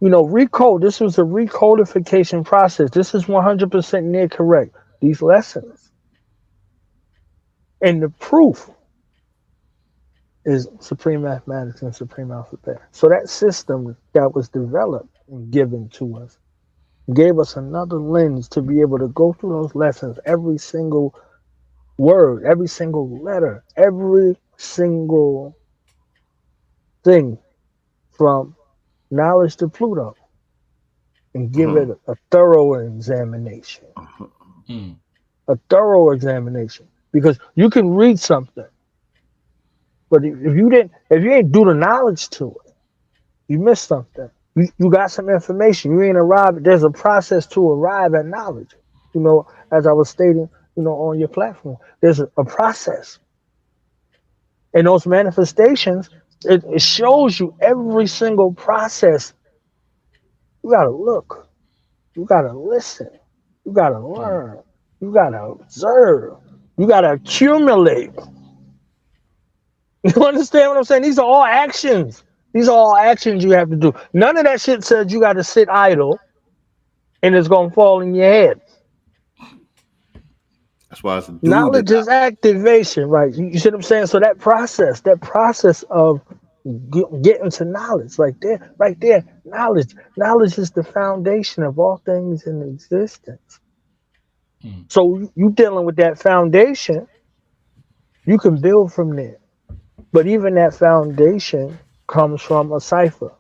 recode. This was a recodification process. This is 100% near correct. These lessons. And the proof is supreme mathematics and supreme alphabet. So that system that was developed and given to us gave us another lens to be able to go through those lessons, every single word, every single letter, every single thing from knowledge to Pluto, and give it a thorough examination. A thorough examination. Because you can read something, but if you ain't do the knowledge to it, you missed something. You got some information. You ain't arrived. There's a process to arrive at knowledge. As I was stating, on your platform, there's a process. And those manifestations, it shows you every single process. You gotta look. You gotta listen. You gotta learn. You gotta observe. You gotta accumulate. You understand what I'm saying? These are all actions. These are all actions you have to do. None of that shit says you gotta sit idle and it's gonna fall in your head. That's why it's knowledge is activation, right? You see what I'm saying? So that process of getting to knowledge, right there, knowledge is the foundation of all things in existence. So you dealing with that foundation, you can build from there. But even that foundation comes from a cipher.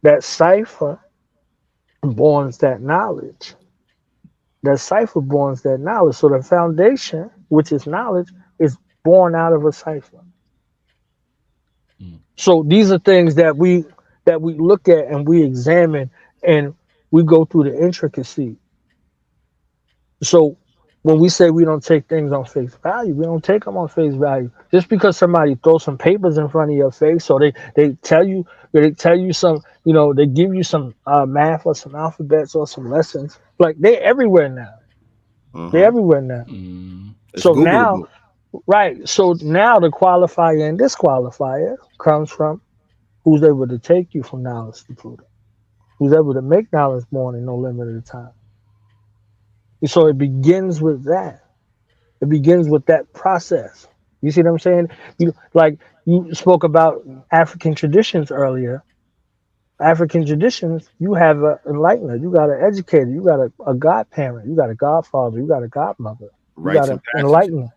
That cipher borns that knowledge. That cipher borns that knowledge. So the foundation, which is knowledge, is born out of a cipher. So these are things that we look at and we examine and we go through the intricacy. So When we say we don't take things on face value, we don't take them on face value. Just because somebody throws some papers in front of your face, or they tell you some, they give you some math or some alphabets or some lessons. Like, they're everywhere now. They're everywhere now. So now, right? So now the qualifier and disqualifier comes from who's able to take you from knowledge to freedom, who's able to make knowledge born in no limited time. So it begins with that. It begins with that process. You see what I'm saying? You spoke about African traditions earlier. African traditions, you have an enlightener, you got an educator, you got a godparent, you got a godfather, you got a godmother, you got an enlightener,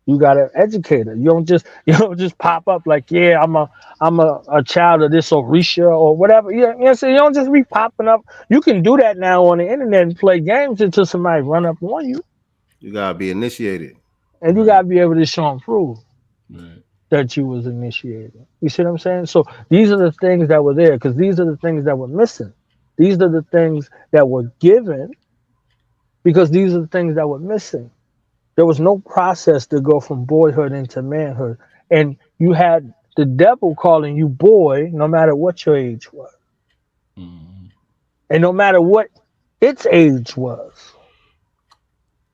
you got an educator. You don't just pop up like, yeah, I'm a child of this Orisha or whatever. You know what I'm saying? You don't just be popping up. You can do that now on the internet and play games until somebody run up on you. You gotta be initiated, and you gotta be able to show and prove that you was initiated. You see what I'm saying? So these are the things that were there, because these are the things that were missing. These are the things that were given, because these are the things that were missing. There was no process to go from boyhood into manhood, and you had the devil calling you boy, no matter what your age was, and no matter what its age was.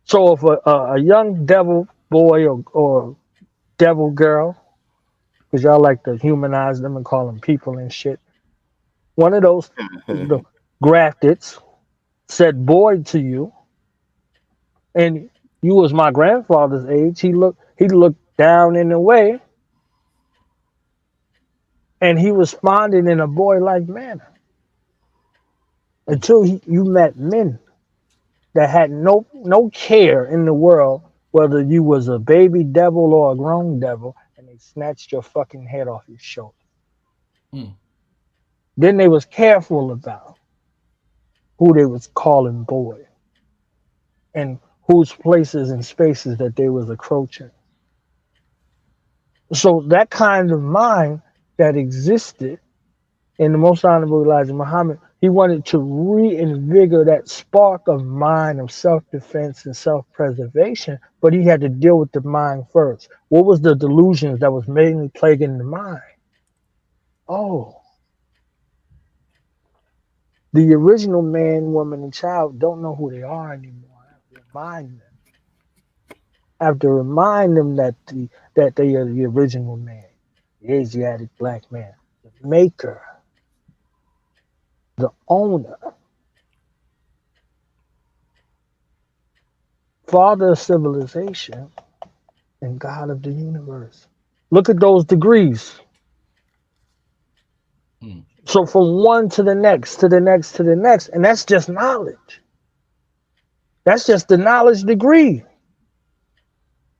So if a young devil boy or devil girl, because y'all like to humanize them and call them people and shit, one of those the grafteds said boy to you, and you was my grandfather's age, he looked down in a way, and he responded in a boy-like manner until you met men that had no care in the world whether you was a baby devil or a grown devil, and they snatched your fucking head off your shoulder. Then they was careful about who they was calling boy and whose places and spaces that they was approaching. So that kind of mind that existed in the Most Honorable Elijah Muhammad, he wanted to reinvigorate that spark of mind of self-defense and self-preservation, but he had to deal with the mind first. What was the delusions that was mainly plaguing the mind? Oh, the original man, woman, and child don't know who they are anymore. I have to remind them. I have to remind them that they are the original man, the Asiatic black man, the maker, the owner, father of civilization, and God of the universe. Look at those degrees. So from one to the next, to the next, to the next, and that's just knowledge. That's just the knowledge degree.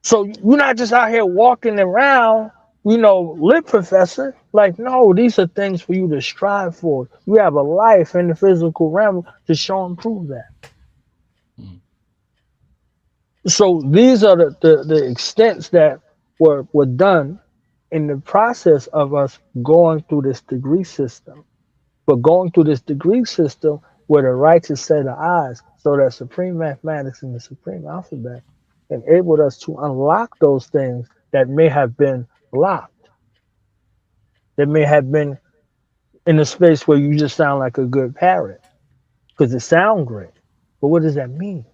So you're not just out here walking around, lit professor. Like, no, these are things for you to strive for. You have a life in the physical realm to show and prove that. So these are the extents that were done in the process of us going through this degree system. But going through this degree system with a righteous set of eyes, so that supreme mathematics and the supreme alphabet enabled us to unlock those things that may have been blocked, that may have been in a space where you just sound like a good parrot because it sounds great. But what does that mean?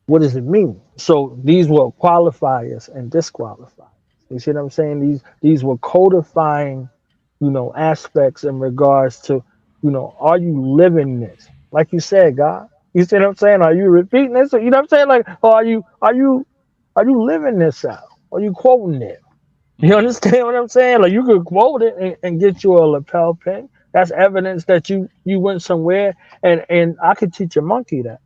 What does it mean? So these were qualifiers and disqualifiers. You see what I'm saying? These were codifying, aspects in regards to, are you living this? Like you said, God. You see what I'm saying? Are you repeating this? You know what I'm saying? Like, are you living this out? Are you quoting it? You understand what I'm saying? Like, you could quote it and get you a lapel pin. That's evidence that you went somewhere, and I could teach a monkey that.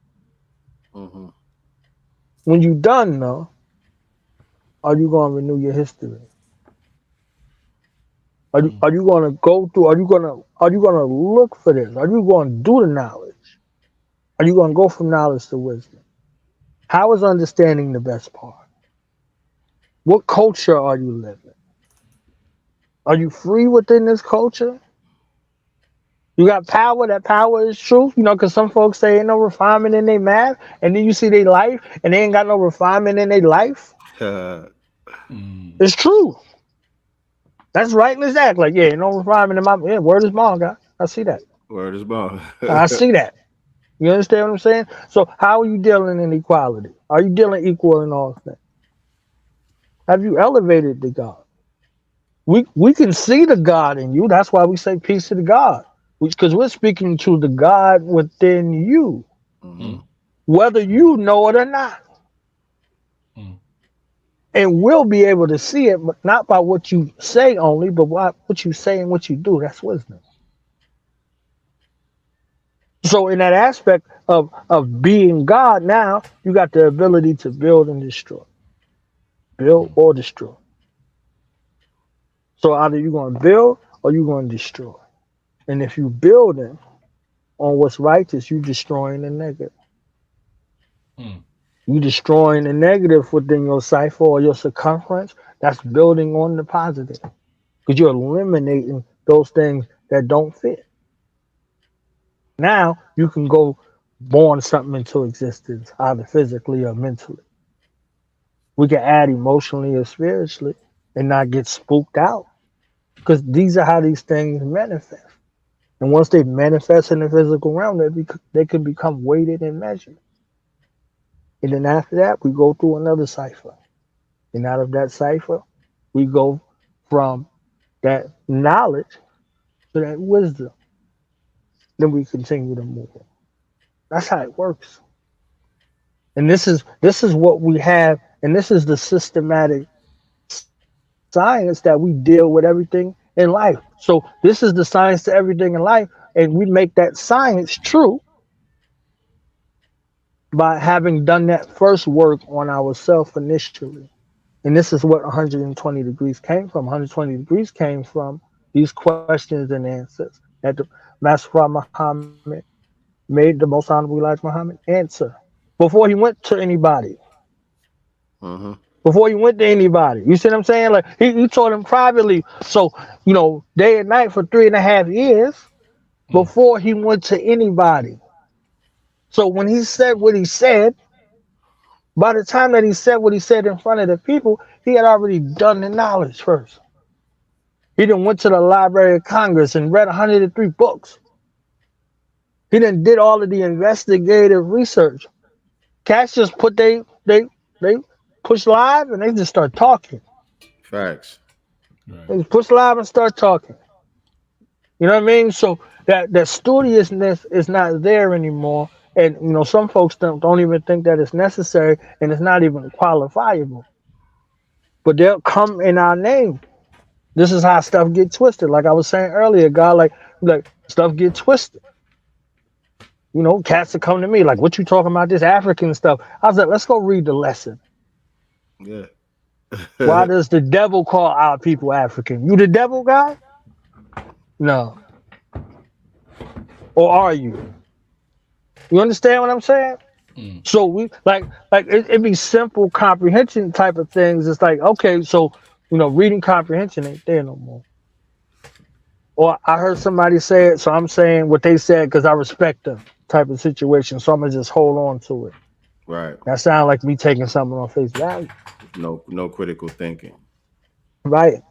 When you done, though, are you going to renew your history? Are you going to go through? Are you going to look for this? Are you going to do the knowledge? Are you going to go from knowledge to wisdom? How is understanding the best part? What culture are you living? Are you free within this culture? You got power. That power is truth. You know, because some folks say ain't no refinement in their math, and then you see their life, and they ain't got no refinement in their life. It's true. That's right in his act. Like, yeah, no refinement in my word is bond, guy. I see that. Word is bond. I see that. You understand what I'm saying? So how are you dealing in equality? Are you dealing equal in all things? Have you elevated the God? We can see the God in you. That's why we say peace to the God. Because we're speaking to the God within you. Whether you know it or not. And we'll be able to see it, but not by what you say only, but what you say and what you do. That's wisdom. So in that aspect of being God, now you got the ability to build and destroy. Build or destroy. So either you're going to build or you're going to destroy. And if you building on what's righteous, you're destroying the negative. You destroying the negative within your cipher or your circumference. That's building on the positive. Because you're eliminating those things that don't fit. Now you can go born something into existence, either physically or mentally. We can add emotionally or spiritually and not get spooked out. Because these are how these things manifest. And once they manifest in the physical realm, they can become weighted and measured. And then after that, we go through another cipher. And out of that cipher, we go from that knowledge to that wisdom. Then we continue to move. That's how it works. And this is what we have, and this is the systematic science that we deal with everything in life. So this is the science to everything in life, and we make that science true by having done that first work on ourselves initially. And this is what 120 degrees came from. 120 degrees came from these questions and answers that the Master Prophet Muhammad made the Most Honorable Elijah Muhammad answer before he went to anybody. Before he went to anybody. You see what I'm saying? Like he taught him privately. So, you know, day and night for 3.5 years before he went to anybody. So when he said what he said, by the time that he said what he said in front of the people, he had already done the knowledge first. He done went to the Library of Congress and read 103 books. He done did all of the investigative research. Cats just put they push live and they just start talking. Facts. They just push live and start talking. You know what I mean? So that studiousness is not there anymore. And you know, some folks don't even think that it's necessary, and it's not even qualifiable. But they'll come in our name. This is how stuff get twisted. Like I was saying earlier, God, like stuff get twisted. You know, cats will come to me like, "What you talking about? This African stuff?" I was like, "Let's go read the lesson." Yeah. Why does the devil call our people African? You the devil, guy? No. Or are you? You understand what I'm saying? So we like it be simple comprehension type of things. It's like, okay, so you know, reading comprehension ain't there no more. Or I heard somebody say it, so I'm saying what they said because I respect them type of situation. So I'm gonna just hold on to it. Right. That sounds like me taking something on face value. No critical thinking. Right.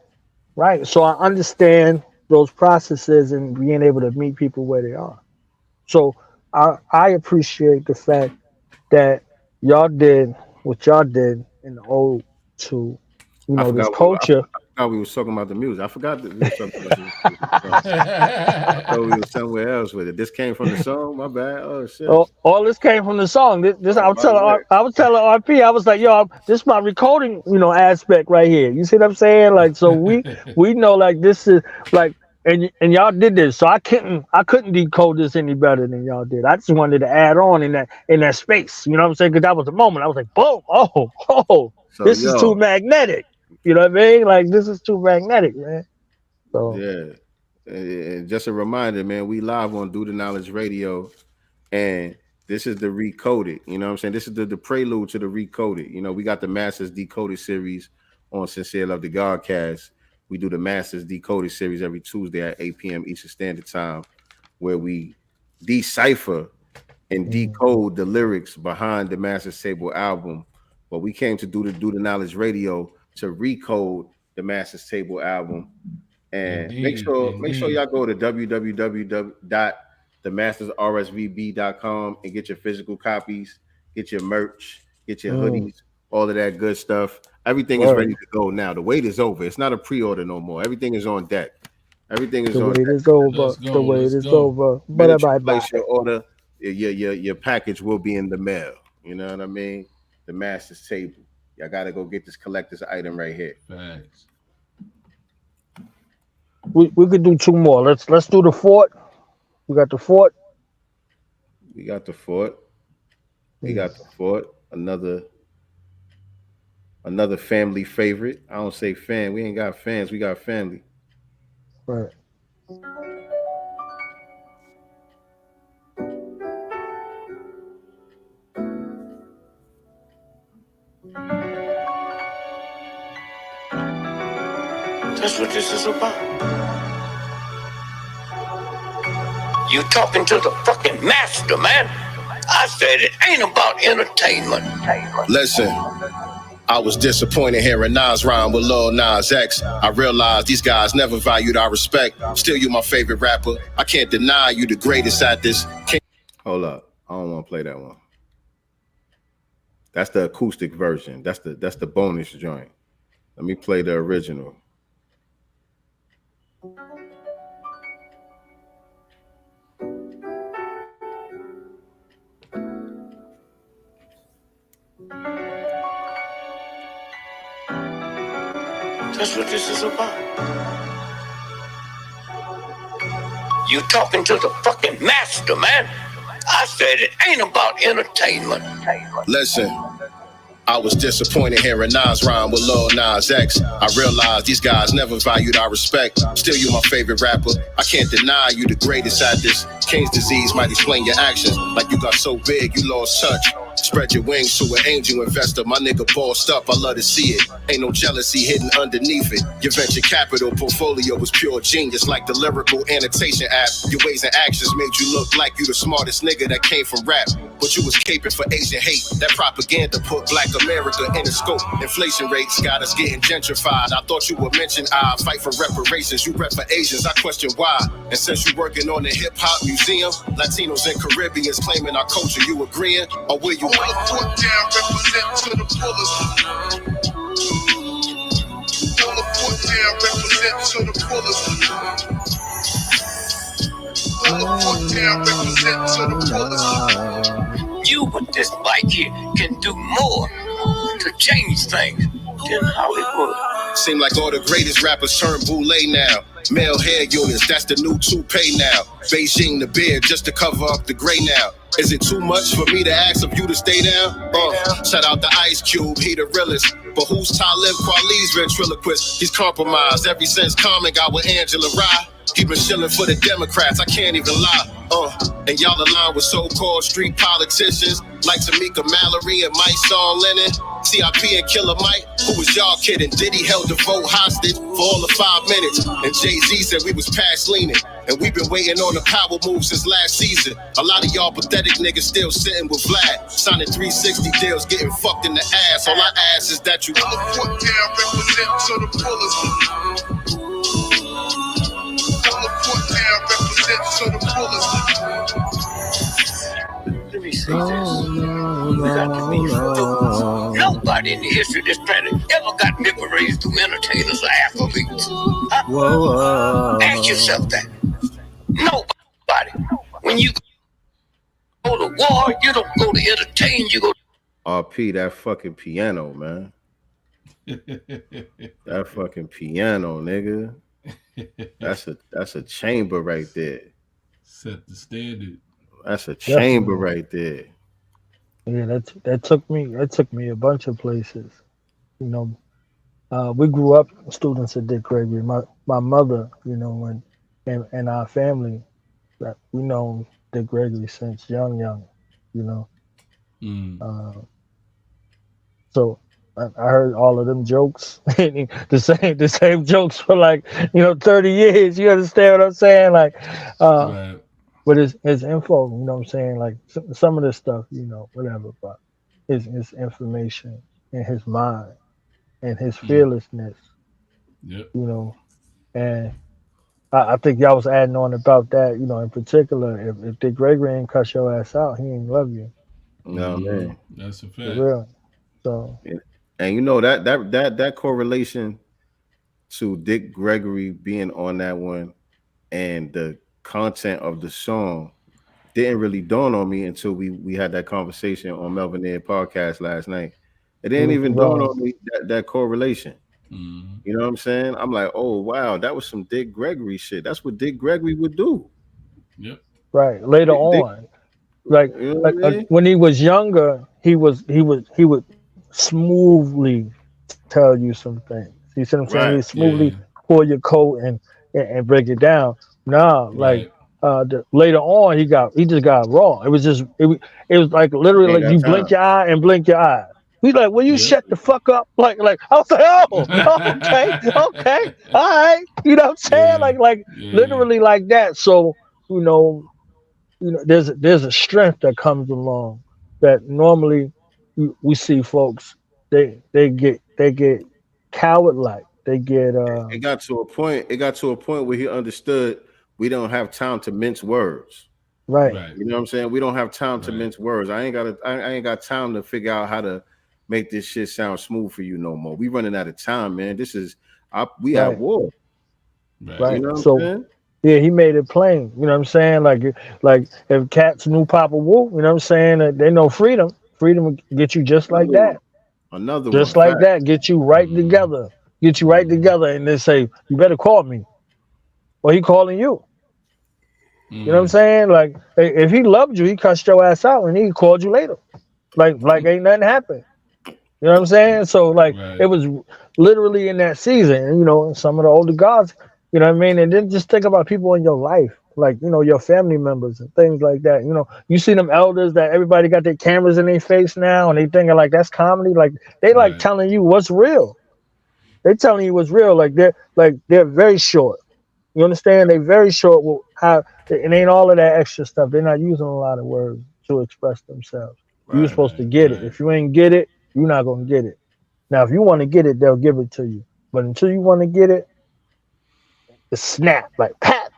So I understand those processes and being able to meet people where they are. So I appreciate the fact that y'all did what y'all did in the old to, you know, this culture. I forgot we was talking about the music. I forgot that we was talking about the music. I thought we was somewhere else with it. This came from the song. My bad. Oh shit. All this came from the song. This I was telling RP. I was like, yo, this is my recording, you know, aspect right here. You see what I'm saying? Like, so we know like this is like. And y'all did this, so I couldn't decode this any better than y'all did. I just wanted to add on in that space, you know what I'm saying? Because that was the moment. I was like, boom, so this is too magnetic. You know what I mean? Like this is too magnetic, man. So yeah, and just a reminder, man, we live on Do the Knowledge Radio, and this is the Recoded. You know what I'm saying? This is the prelude to the Recoded. You know, we got the Masters Decoded series on Sincere Love the Godcast. We do the Masters Decoded series every Tuesday at 8 p.m. Eastern Standard Time. where we decipher and decode the lyrics behind the Master's Table album. But we came to do the Knowledge Radio to recode the Master's Table album. And make sure y'all go to www.themastersrsvb.com and get your physical copies, get your merch, get your hoodies, all of that good stuff. Everything is ready to go now. The wait is over. It's not a pre-order no more. Everything is on deck. Everything is on deck. The wait is over. But you place your order, your package will be in the mail. You know what I mean? The Master's Table. Y'all gotta go get this collector's item right here. Thanks. We could do two more. Let's do the fort. We got the fort. We got the fort. We got the fort. Another family favorite. I don't say fan. We ain't got fans. We got family. Right. That's what this is about. You talking to the fucking master, man. I said it ain't about entertainment. Listen, I was disappointed hearing Nas rhyme with Lil Nas X. I realized these guys never valued our respect. Still, you my favorite rapper. I can't deny you the greatest at this. Hold up. I don't want to play that one. That's the acoustic version. That's the bonus joint. Let me play the original. That's what this is about. You talking to the fucking master, man. I said it ain't about entertainment. Listen, I was disappointed hearing Nas rhyme with Lil Nas X. I realized these guys never valued our respect. Still, you my favorite rapper. I can't deny you the greatest at this. King's disease might explain your actions. Like you got so big, you lost touch. Spread your wings to an angel investor. My nigga bossed up, I love to see it. Ain't no jealousy hidden underneath it. Your venture capital portfolio was pure genius, like the lyrical annotation app. Your ways and actions made you look like you the smartest nigga that came from rap. But you was caping for Asian hate. That propaganda put black America in the scope. Inflation rates got us getting gentrified. I thought you would mention I fight for reparations. You rep for Asians, I question why. And since you working on the hip hop museum, Latinos and Caribbeans claiming our culture, you agreeing? Or will you put down, represent to the fullest. Wanna put down, represent to the fullest. Wanna put down, represent to the fullest. You with this bike here can do more to change things than Hollywood. Seem like all the greatest rappers turn boule now. Male hair units, that's the new toupee now. Beijing the beard just to cover up the gray now. Is it too much for me to ask of you to stay down? Shout out to Ice Cube, he the realest. But who's Talib Kweli's ventriloquist? He's compromised ever since Common got with Angela Rye. He been shilling for the Democrats, I can't even lie. And y'all align with so-called street politicians like Tamika Mallory and Mike Saul Lennon. CIP and Killer Mike, who was y'all kidding? Diddy held the vote hostage for all of 5 minutes. And Jay-Z said we was past leaning. And we've been waiting on the power move since last season. A lot of y'all pathetic niggas still sitting with Vlad. Signing 360 deals, getting fucked in the ass. All I ask is that you put down, represent to the fullest. Put down, represent to the fullest. Let me say this. You got to be nobody in the history of this planet ever got liberated through entertainers or athletes. Huh? Whoa. Ask yourself that. Nobody. When you go to war, you don't go to entertain, you go. RP, that fucking piano, man. That fucking piano, nigga. That's a chamber right there. Set the standard. That's a chamber right there. Yeah, that took me a bunch of places. You know, we grew up students at Dick Gregory. My mother, you know, and our family, that we know Dick Gregory since young, you know. So I heard all of them jokes, the same jokes for like, 30 years. You understand what I'm saying? Like, right. with his info, you know what I'm saying? Like some of this stuff, you know, whatever, but his information and his mind and his fearlessness, Yep. you know, and I think y'all was adding on about that, you know, in particular, if Dick Gregory ain't cuss your ass out, he ain't love you. No, man. That's a For fact. real. So And you know that correlation to Dick Gregory being on that one and the content of the song didn't really dawn on me until we had that conversation on Melvin Air podcast last night. It didn't even dawn on me that correlation. You know what I'm saying? I'm like, oh wow, that was some Dick Gregory shit. That's what Dick Gregory would do. Yep. right later on, like You know what I mean? when he was younger, he would smoothly tell you some things. You see what I'm saying? Right. He smoothly pull your coat and break it down. Nah, like later on, he just got raw. It was like literally Ain't like got you blink time. your eye and blink your eye. He's like, "Will you shut the fuck up?" Like I was like, "Oh, okay, all right." You know what I'm saying? Like literally like that. So you know, there's a strength that comes along that normally we see folks they get coward like they get It got to a point where he understood we don't have time to mince words. right. You know what I'm saying? We don't have time to mince words. I ain't got time to figure out how to make this shit sound smooth for you no more. We running out of time, man. We Right. at war. Right. You know what I'm So saying? yeah, he made it plain. You know what I'm saying? Like if cats knew Papa Wu, you know what I'm saying? That they know freedom. Freedom will get you just like that. Another Just one. like Fact. that. Get you right together. Get you right together and then say, you better call me. Or he calling you. You know what I'm saying? Like if he loved you, he cussed your ass out and he called you later. Like ain't nothing happened. You know what I'm saying? So like it was literally in that season, and you know, some of the older gods, you know what I mean? And then just think about people in your life, like, you know, your family members and things like that. You know, you see them elders that everybody got their cameras in their face now and they thinking like that's comedy. Like they like telling you what's real. They telling you what's real. Like they're very short. You understand? They very short with how it ain't all of that extra stuff. They're not using a lot of words to express themselves. You're supposed to get it. If you ain't get it, you're not gonna get it. Now, if you want to get it, they'll give it to you. But until you want to get it, it's snap like pat,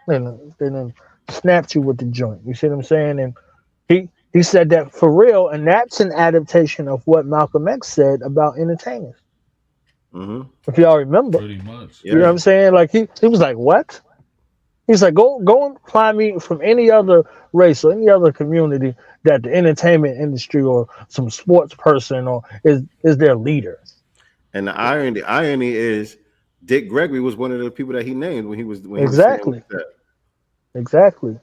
and then snapped you with the joint. You see what I'm saying? And he said that for real, and that's an adaptation of what Malcolm X said about entertainers. If y'all remember, Pretty much. you know what I'm saying? Like he was like, what? He's like, go and find me from any other race or any other community that the entertainment industry or some sports person or is their leader. And the irony is Dick Gregory was one of the people that he named when he was Exactly. Exactly.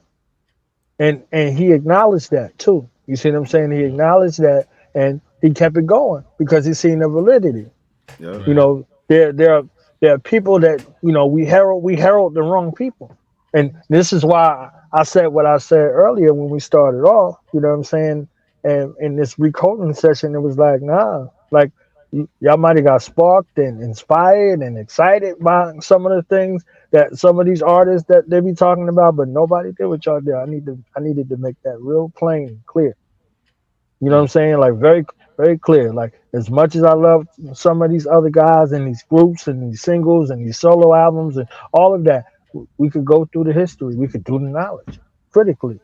And he acknowledged that too. You see what I'm saying? He acknowledged that and he kept it going because he seen the validity. Yeah. You know, there are people that, you know, we herald the wrong people. And this is why I said what I said earlier when we started off, you know what I'm saying? And in this recoding session, it was like, nah, like y'all might have got sparked and inspired and excited by some of the things that some of these artists that they be talking about, but nobody did what y'all did. I needed to make that real plain, clear. You know what I'm saying? Like very, very clear. Like as much as I love some of these other guys and these groups and these singles and these solo albums and all of that, we could go through the history. We could do the knowledge critically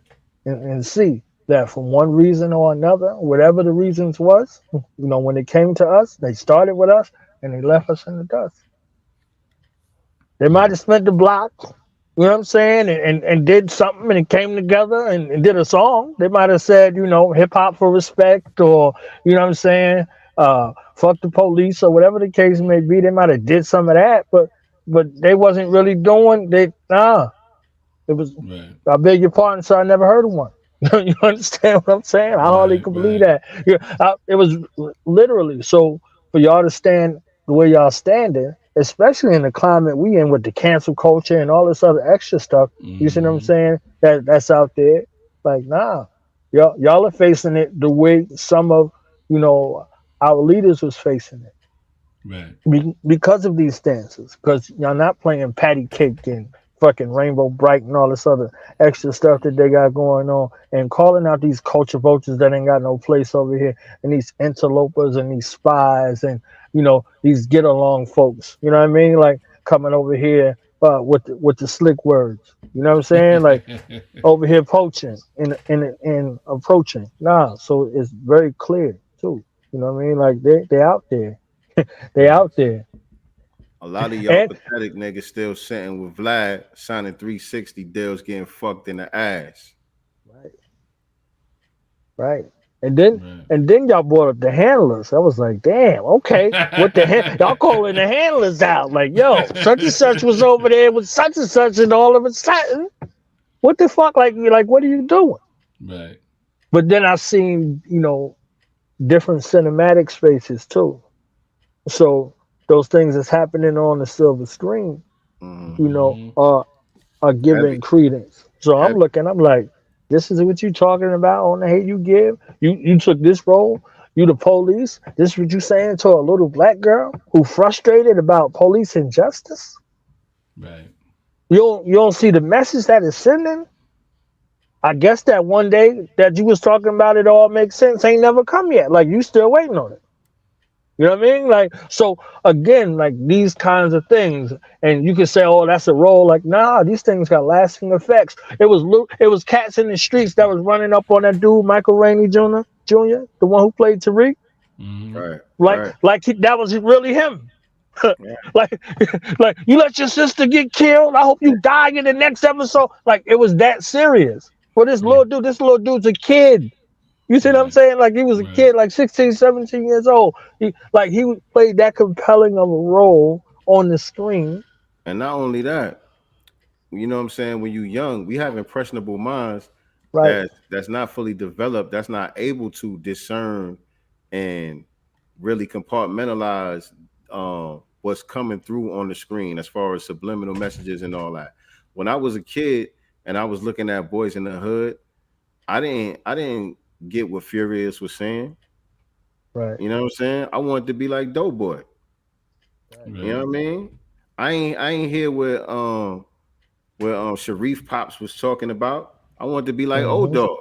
and see that from one reason or another, whatever the reasons was, you know, when it came to us, they started with us and they left us in the dust. They might have spent the block, you know what I'm saying, and did something and it came together and did a song. They might have said, you know, hip hop for respect or, you know what I'm saying, fuck the police or whatever the case may be. They might have did some of that, but they wasn't really doing it was I beg your pardon, so I never heard of one. You understand what I'm saying? I hardly could believe that. It was literally so for y'all to stand the way y'all standing, especially in the climate we in with the cancel culture and all this other extra stuff. You see what I'm saying? That's out there. Like, nah, y'all are facing it the way some of, you know, our leaders was facing it. Right. Because of these stances, because y'all not playing patty cake and fucking Rainbow Bright and all this other extra stuff that they got going on, and calling out these culture vultures that ain't got no place over here, and these interlopers and these spies and, you know, these get along folks, you know what I mean? Like coming over here with the slick words, you know what I'm saying? Like over here poaching and approaching. Nah, so it's very clear too. You know what I mean? Like they out there. They out there. A lot of y'all And pathetic niggas still sitting with Vlad signing 360 deals, getting fucked in the ass. right. And then y'all brought up the handlers. I was like, damn, okay. What the y'all calling the handlers out? Like, yo, such and such was over there with such and such, and all of a sudden, what the fuck? Like, what are you doing? Right. But then I seen, you know, different cinematic spaces too. So those things that's happening on the silver screen, you know, are giving credence. So I'm looking, I'm like, this is what you talking about on the Hate U Give. You took this role. You the police. This is what you saying to a little black girl who frustrated about police injustice. Right. You don't see the message that it's sending. I guess that one day that you was talking about it all makes sense ain't never come yet. Like you still waiting on it. You know what I mean? Like, so again, like these kinds of things, and you can say, oh, that's a role. Like, nah, these things got lasting effects. It was cats in the streets that was running up on that dude, Michael Rainey Jr., the one who played Tariq. Like that was really him. like you let your sister get killed. I hope you die in the next episode. Like it was that serious. For this little dude's a kid. You see what I'm saying? Like he was a kid, like 16, 17 years old. He played that compelling of a role on the screen. And not only that, you know what I'm saying? When you're young, we have impressionable minds that's not fully developed, that's not able to discern and really compartmentalize what's coming through on the screen as far as subliminal messages and all that. When I was a kid and I was looking at Boys in the Hood, I didn't get what Furious was saying. Right. You know what I'm saying? I wanted to be like Doughboy. You know what I mean? I ain't here where Sharif Pops was talking about. I wanted to be like Old Dog.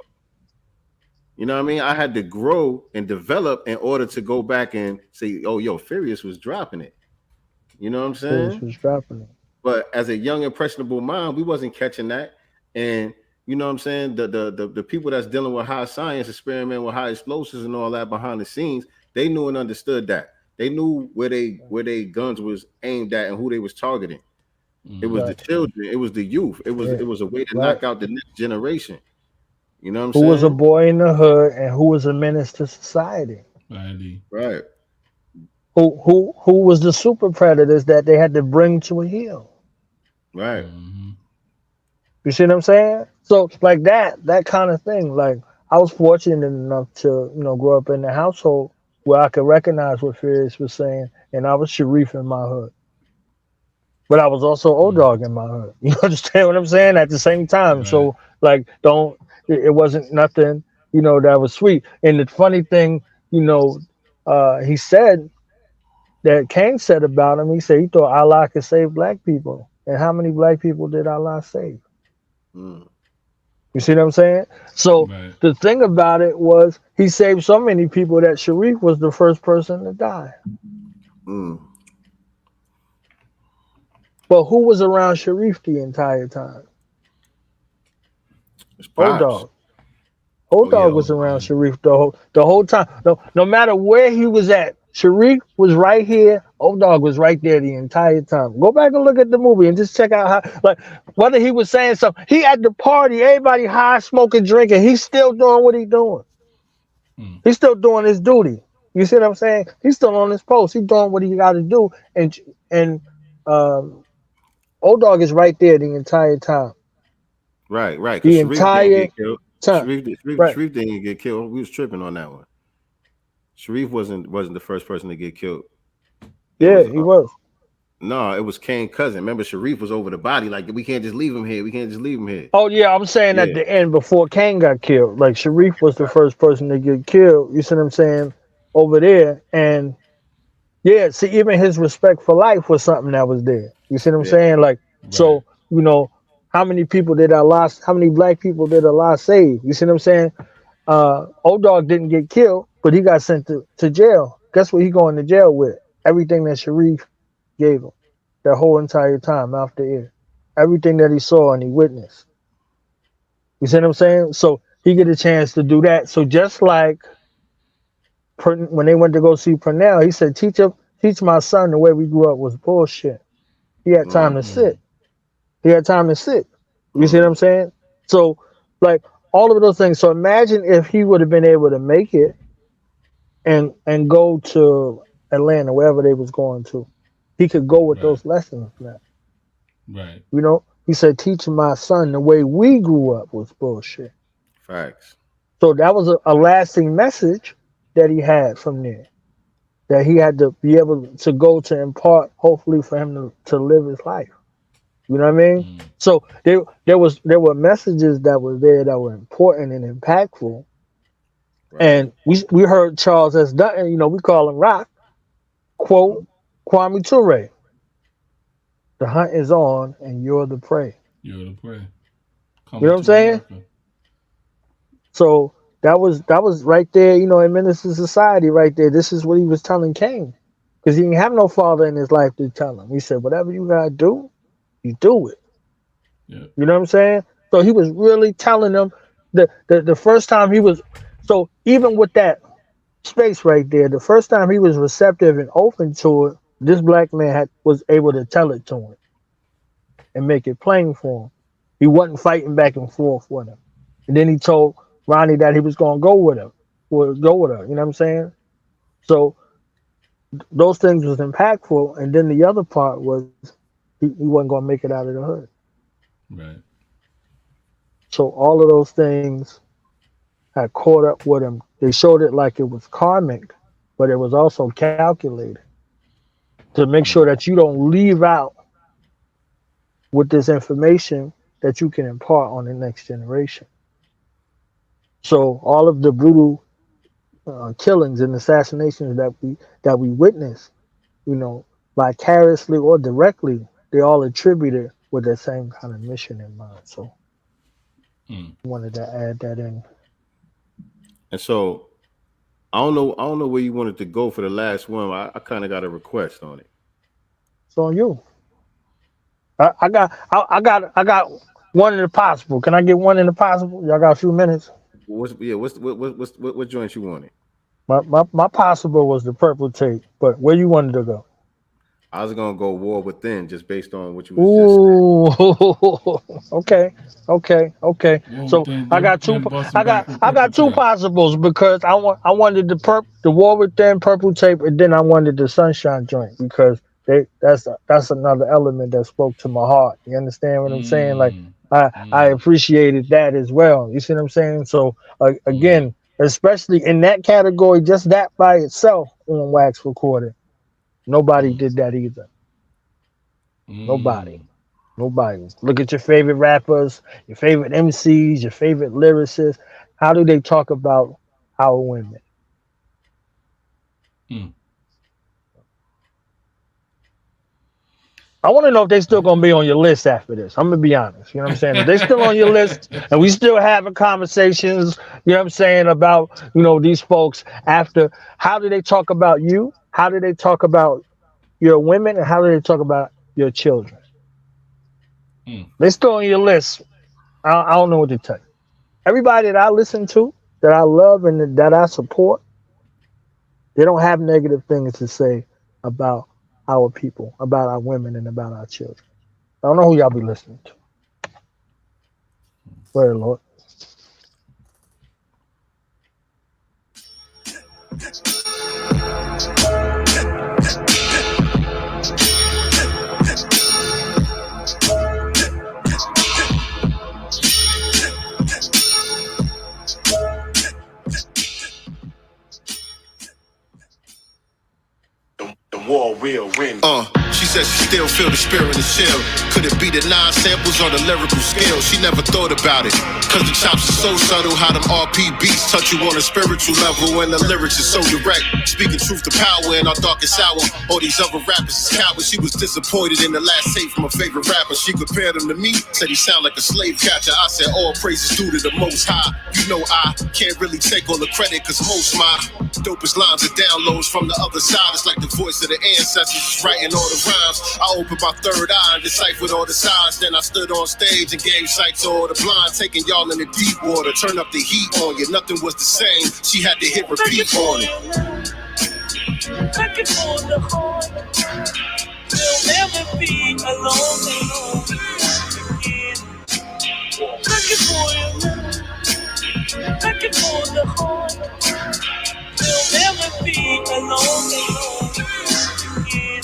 You know what I mean? I had to grow and develop in order to go back and say, oh, yo, Furious was dropping it. You know what I'm saying? Furious was dropping it. But as a young, impressionable mind, we wasn't catching that. And you know what I'm saying? The people that's dealing with high science, experimenting with high explosives and all that behind the scenes, they knew and understood that. They knew where they guns was aimed at and who they was targeting. It was the children, it was the youth. It was a way to knock out the next generation. You know what I'm saying? Who was a boy in the hood and who was a menace to society. Right. Who was the super predators that they had to bring to a heel. Right. You see what I'm saying? So like that kind of thing. Like I was fortunate enough to, you know, grow up in a household where I could recognize what Furious was saying, and I was Sharif in my hood. But I was also Old Dog in my hood. You understand what I'm saying? At the same time. Right. So like it wasn't nothing, you know, that was sweet. And the funny thing, you know, he said that Kane said about him, he said he thought Allah could save black people. And how many black people did Allah save? You see what I'm saying? So the thing about it was he saved so many people that Sharif was the first person to die. But who was around Sharif the entire time? Old Dog. Old Dog was around Sharif the whole time. No matter where he was at, Sharif was right here. Old Dog was right there the entire time. Go back and look at the movie and just check out how, like, whether he was saying something. He at the party, everybody high, smoking, drinking. He's still doing what he's doing. He's still doing his duty. You see what I'm saying? He's still on his post. He's doing what he got to do. And Old Dog is right there the entire time. Right. The entire time. Sharif didn't get killed. We was tripping on that one. Sharif wasn't the first person to get killed. He was. No, it was Kane's cousin. Remember, Sharif was over the body. Like, we can't just leave him here. Oh yeah, I'm saying at the end before Kane got killed. Like Sharif was the first person to get killed. You see what I'm saying? Over there, and see, even his respect for life was something that was there. You see what I'm saying? Like, so you know, how many people did Allah, how many black people did Allah save? You see what I'm saying? Old Dog didn't get killed, but he got sent to jail. Guess what he going to jail with? Everything that Sharif gave him that whole entire time after ear. Everything that he saw and he witnessed. You see what I'm saying? So he get a chance to do that. So just like when they went to go see Purnell, he said, teach my son the way we grew up was bullshit. He had time to sit. He had time to sit. You see what I'm saying? So like all of those things. So imagine if he would have been able to make it and go to Atlanta, wherever they was going to. He could go with those lessons now. Right. You know, he said, teaching my son the way we grew up was bullshit. Facts. So that was a lasting message that he had from there. That he had to be able to go to impart, hopefully for him to live his life. You know what I mean? So there were messages that were there that were important and impactful. Right. And we heard Charles S. Dutton, you know, we call him Rock, quote Kwame Ture. The hunt is on and you're the prey. You're the prey. You know what I'm saying? So that was right there, you know, in Minister Society right there. This is what he was telling King. Because he didn't have no father in his life to tell him. He said, whatever you gotta do, you do it. Yeah. You know what I'm saying? So he was really telling them the first time he was, so even with that space right there, the first time he was receptive and open to it, this black man was able to tell it to him and make it plain for him. He wasn't fighting back and forth with him. And then he told Ronnie that he was going to go with him, or go with her. You know what I'm saying? So those things was impactful. And then the other part was he wasn't going to make it out of the hood. Right. So all of those things had caught up with him. They showed it like it was karmic, but it was also calculated to make sure that you don't leave out with this information that you can impart on the next generation. So all of the brutal killings and assassinations that we witnessed, you know, vicariously or directly, they all attributed with that same kind of mission in mind. So I wanted to add that in. And so I don't know where you wanted to go for the last one. I kind of got a request on it. It's on you. I got one in the possible. Can I get one in the possible? Y'all got a few minutes. What joint you wanted? My possible was the Purple Tape, but where you wanted to go? I was gonna go War Within, just based on what you was just saying. Okay. So I got two possibles because I wanted the War Within, Purple Tape, and then I wanted the Sunshine joint because that's another element that spoke to my heart. You understand what I'm saying? Like I appreciated that as well. You see what I'm saying? So again, especially in that category, just that by itself on wax recording, nobody did that either. Nobody. Look at your favorite rappers, your favorite MCs, your favorite lyricists. How do they talk about our women? I want to know if they still gonna be on your list after this. I'm gonna be honest. You know what I'm saying? If they still on your list and we still having conversations, you know what I'm saying, about, you know, these folks after, how do they talk about you? How do they talk about your women? And how do they talk about your children? They still on your list. I don't know what to tell you. Everybody that I listen to, that I love and that I support, they don't have negative things to say about our people, about our women, and about our children. I don't know who y'all be listening to. Prayer, Lord. The war will win. She said she still feel the spirit and chill. Could it be the non-samples or the lyrical skill? She never thought about it, cause the chops are so subtle. How them RP beats touch you on a spiritual level, and the lyrics are so direct. Speaking truth to power in our darkest hour. All these other rappers is cowards. She was disappointed in the last tape from her favorite rapper. She compared him to me, said he sound like a slave catcher. I said all praises due to the Most High. You know I can't really take all the credit, cause most my dopest lines are downloads from the other side. It's like the voice of the ancestors writing all the rhymes. I opened my third eye and deciphered all the signs. Then I stood on stage and gave sight to all the blind, taking y'all in the deep water. Turn up the heat on you, nothing was the same. She had to hit repeat on it. Thank you for the heart. We'll never be alone again. Thank you for your love. Thank you for the heart. We'll never be alone again.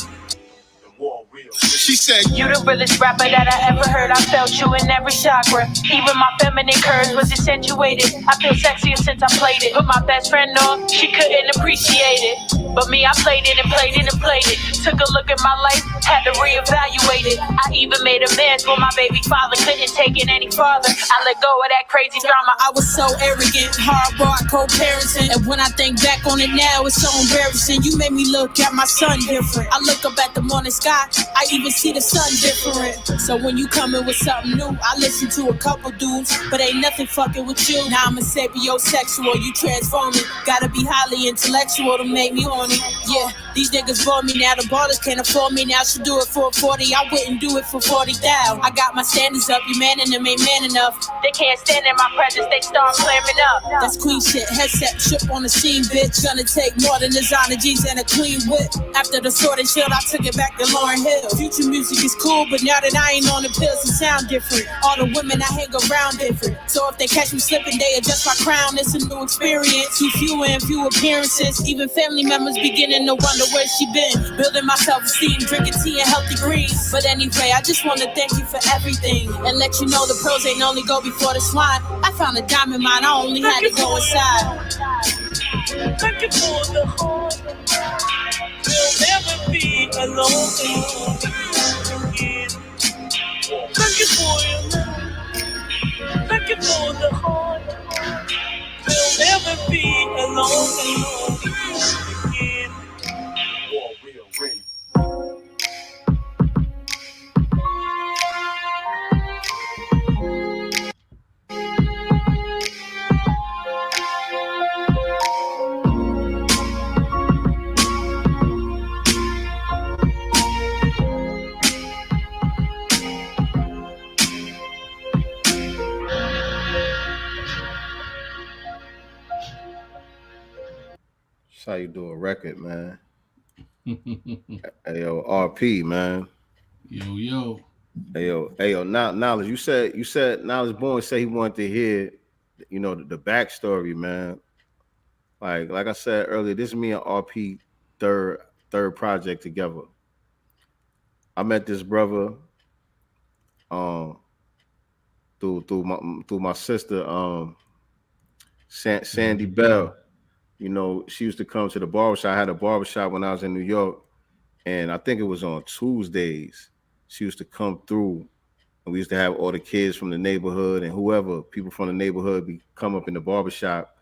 She said, you the realest rapper that I ever heard. I felt you in every chakra. Even my feminine curves was accentuated. I feel sexier since I played it. Put my best friend on, she couldn't appreciate it. But me, I played it and played it and played it. Took a look at my life, had to reevaluate it. I even made amends when my baby father couldn't take it any farther. I let go of that crazy drama. I was so arrogant, hard-bought co-parenting. And when I think back on it now, it's so embarrassing. You made me look at my son different. I look up at the morning sky, I even see the sun different. So when you come in with something new, I listen to a couple dudes, but ain't nothing fucking with you. Now I'm a sapiosexual, you transform me. Gotta be highly intellectual to make me horny. Yeah, these niggas bought me now, the ballers can't afford me now. Should do it for 40, I wouldn't do it for 40,000. I got my standards up, you man and them ain't man enough. They can't stand in my presence, they start clamming up. That's queen shit, headset, trip on the scene, bitch. Gonna take more than designer jeans and a clean whip. After the sword and shield, I took it back to Lauryn Hill. Future music is cool, but now that I ain't on the pills, it sound different. All the women I hang around different. So if they catch me slipping, they adjust my crown. It's a new experience, too few and few appearances. Even family members beginning to wonder where she been. Building my self-esteem, drinking tea and healthy greens. But anyway, I just want to thank you for everything and let you know the pearls ain't only go before the swine. I found a diamond mine, I only had to go inside. Thank you for the heart. We'll never be alone again. Thank you for your love. Thank you for the heart. We'll never be alone again. War will ring. How you do a record, man? Hey yo, RP, man. Yo. Hey yo, Knowledge. You said Knowledge Born said he wanted to hear, you know, the backstory, man. Like I said earlier, this is me and RP third project together. I met this brother through my sister Sandy Bell. You know, she used to come to the barbershop. I had a barbershop when I was in New York, and I think it was on Tuesdays. She used to come through, and we used to have all the kids from the neighborhood and whoever, people from the neighborhood, come up in the barbershop,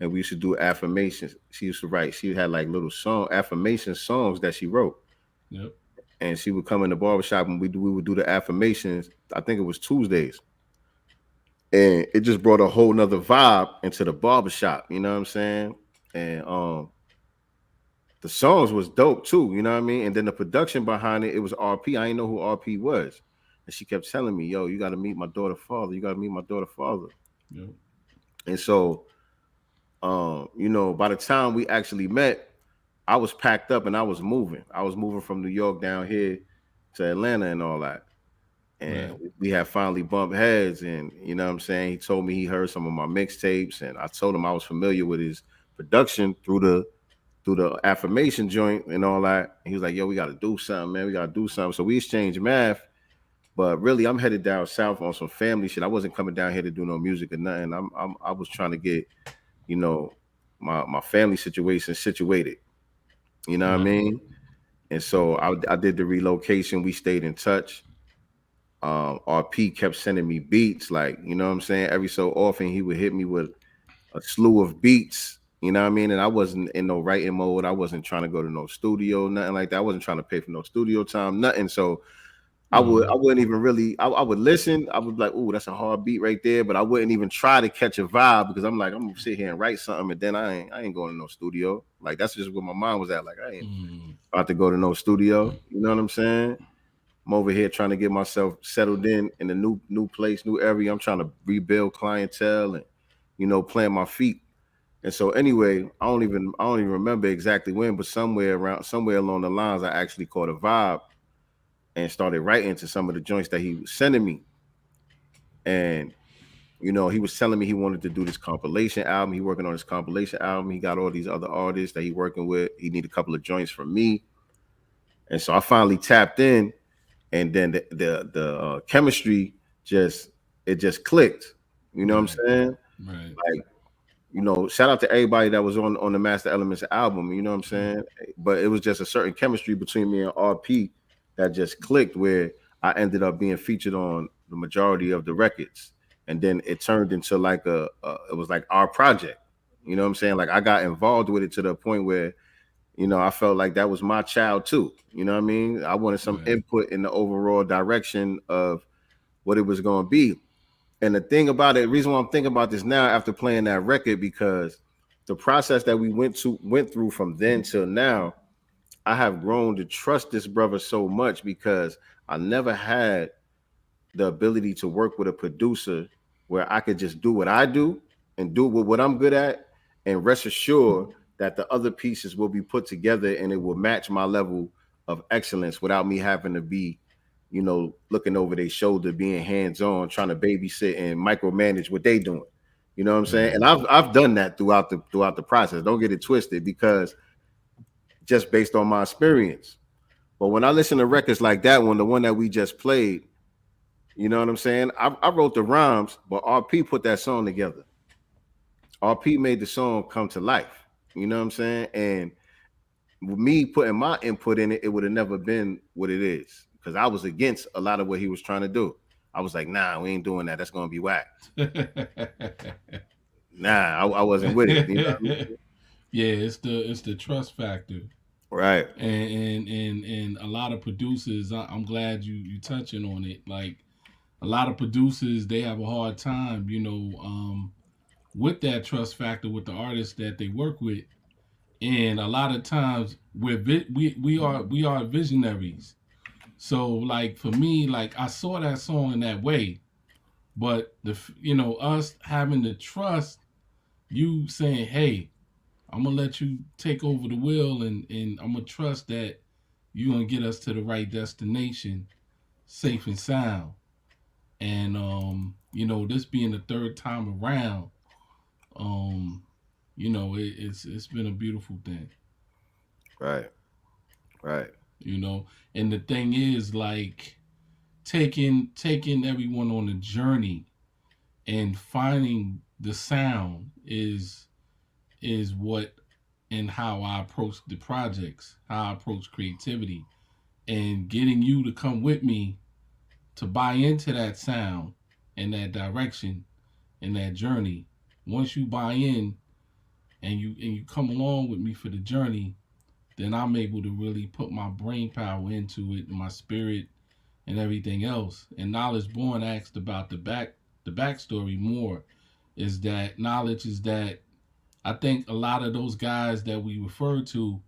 and we used to do affirmations. She used to write. She had like little affirmation songs that she wrote. Yep. And she would come in the barbershop, and we would do the affirmations. I think it was Tuesdays. And it just brought a whole nother vibe into the barbershop, you know what I'm saying? And the songs was dope too, you know what I mean? And then the production behind it was RP. I didn't know who RP was. And she kept telling me, yo, you got to meet my daughter's father. You got to meet my daughter's father. Yep. And so, you know, by the time we actually met, I was packed up and I was moving. I was moving from New York down here to Atlanta and all that. And we had finally bumped heads, and you know what I'm saying? He told me he heard some of my mixtapes, and I told him I was familiar with his production through the affirmation joint and all that. And he was like, yo, we got to do something, man. We got to do something. So we exchanged math, but really I'm headed down south on some family shit. I wasn't coming down here to do no music or nothing. I was trying to get, you know, my family situation situated. You know what I mean? And so I did the relocation. We stayed in touch. RP kept sending me beats, like, you know what I'm saying? Every so often he would hit me with a slew of beats, you know what I mean? And I wasn't in no writing mode. I wasn't trying to go to no studio, nothing like that. I wasn't trying to pay for no studio time, nothing. So I wouldn't even really, I would listen. I would be like, ooh, that's a hard beat right there. But I wouldn't even try to catch a vibe because I'm like, I'm gonna sit here and write something, and then I ain't going to no studio. Like, that's just where my mind was at. Like, I ain't about to go to no studio. You know what I'm saying? I'm over here trying to get myself settled in a new place, new area. I'm trying to rebuild clientele and, you know, plant my feet. And so anyway, I don't even remember exactly when, but somewhere along the lines, I actually caught a vibe and started writing to some of the joints that he was sending me. And, you know, he was telling me he wanted to do this compilation album. He working on this compilation album. He got all these other artists that he working with. He need a couple of joints from me. And so I finally tapped in, and then the chemistry just clicked. You know what I'm saying? Right. Like, you know, shout out to everybody that was on the Master Elements album. You know what I'm saying? But it was just a certain chemistry between me and RP that just clicked, where I ended up being featured on the majority of the records. And then it turned into like it was like our project. You know what I'm saying? Like, I got involved with it to the point where, you know, I felt like that was my child too. You know what I mean? I wanted some input in the overall direction of what it was going to be. And the thing about it, the reason why I'm thinking about this now after playing that record, because the process that we went through from then till now, I have grown to trust this brother so much, because I never had the ability to work with a producer where I could just do what I do and do what I'm good at, and rest assured that the other pieces will be put together and it will match my level of excellence without me having to be, you know, looking over their shoulder, being hands-on, trying to babysit and micromanage what they doing. You know what I'm saying? And I've done that throughout the process. Don't get it twisted, because just based on my experience. But when I listen to records like that one, the one that we just played, you know what I'm saying? I wrote the rhymes, but RP put that song together. RP made the song come to life. You know what I'm saying? And with me putting my input in it, it would have never been what it is, because I was against a lot of what he was trying to do. I was like, nah, we ain't doing that. That's gonna be whack. I wasn't with it. You know what I mean? Yeah, it's the trust factor. Right. And a lot of producers, I'm glad you touching on it. Like, a lot of producers, they have a hard time, you know, with that trust factor with the artists that they work with. And a lot of times we are visionaries. So, like, for me, like, I saw that song in that way, but us having the trust, you saying, hey, I'm gonna let you take over the wheel, and I'm gonna trust that you're gonna get us to the right destination, safe and sound. And this being the third time around, it's been a beautiful thing. Right. You know, and the thing is, like, taking everyone on a journey and finding the sound is what and how I approach the projects, how I approach creativity, and getting you to come with me to buy into that sound and that direction and that journey. Once you buy in and you come along with me for the journey, then I'm able to really put my brain power into it and my spirit and everything else. And Knowledge Born asked about the backstory more, is that knowledge is that I think a lot of those guys that we refer to,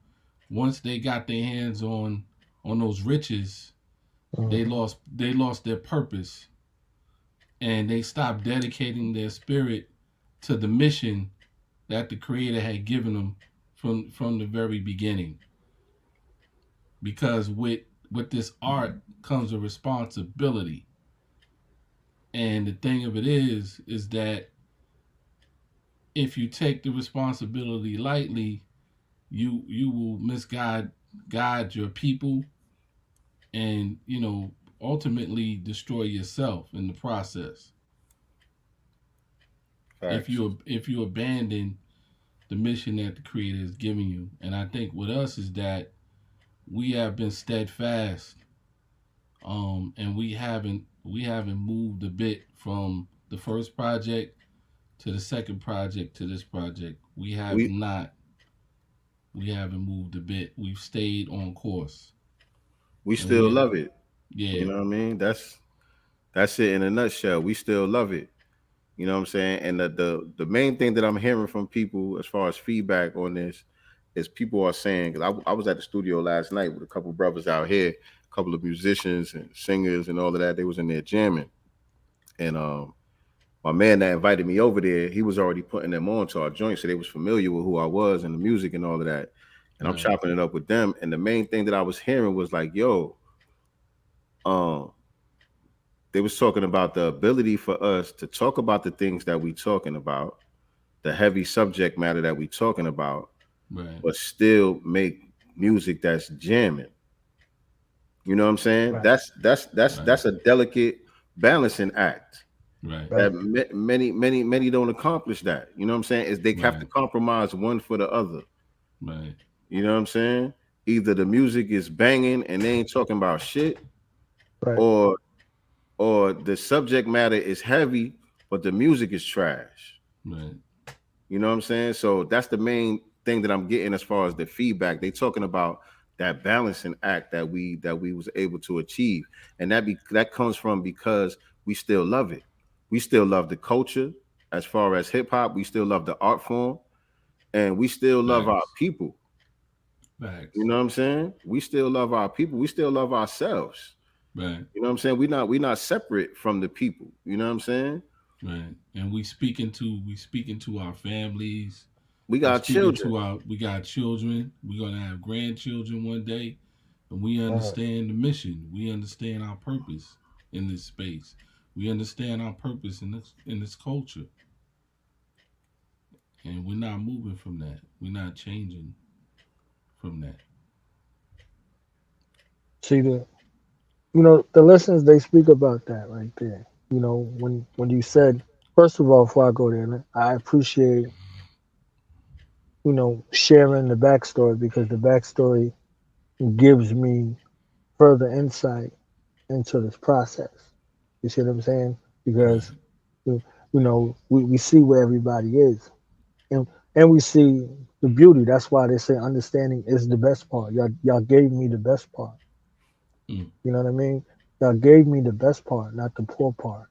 once they got their hands on those riches, they lost their purpose, and they stopped dedicating their spirit to the mission that the Creator had given them from the very beginning. Because with this art comes a responsibility. And the thing of it is that if you take the responsibility lightly, you will misguide your people, and ultimately destroy yourself in the process. Facts. If you abandon the mission that the Creator is giving you. And I think with us is that we have been steadfast, and we haven't moved a bit from the first project to the second project to this project. We haven't moved a bit. We've stayed on course. We still love it. Yeah. You know what I mean? That's it in a nutshell. We still love it. You know what I'm saying? And the main thing that I'm hearing from people as far as feedback on this is people are saying, because I was at the studio last night with a couple brothers out here, a couple of musicians and singers and all of that. They was in there jamming. And my man that invited me over there, he was already putting them on to our joint, so they was familiar with who I was and the music and all of that. And I'm chopping it up with them. And the main thing that I was hearing was like, yo, they was talking about the ability for us to talk about the things that we talking about, the heavy subject matter that we talking about, but still make music that's jamming. You know what I'm saying? Right. That's a delicate balancing act. Right. That many don't accomplish that. You know what I'm saying? Is they have to compromise one for the other. Right. You know what I'm saying? Either the music is banging and they ain't talking about shit, or the subject matter is heavy, but the music is trash. Right. You know what I'm saying? So that's the main thing that I'm getting as far as the feedback. They talking about that balancing act that we was able to achieve, and that comes from because we still love it. We still love the culture as far as hip hop. We still love the art form, and we still love our people. You know what I'm saying? We still love our people. We still love ourselves. Right. You know what I'm saying? We're not separate from the people. You know what I'm saying? Right. And we speaking to our families. We got children. We got children. We're gonna have grandchildren one day, and we understand the mission. We understand our purpose in this space. We understand our purpose in this culture, and we're not moving from that. We're not changing from that. See the listeners, they speak about that right there. You know, when you said, first of all, before I go there, I appreciate, sharing the backstory, because the backstory gives me further insight into this process. You see what I'm saying? Because, we see where everybody is. And we see the beauty. That's why they say understanding is the best part. Y'all gave me the best part. You know what I mean? Y'all gave me the best part, not the poor part.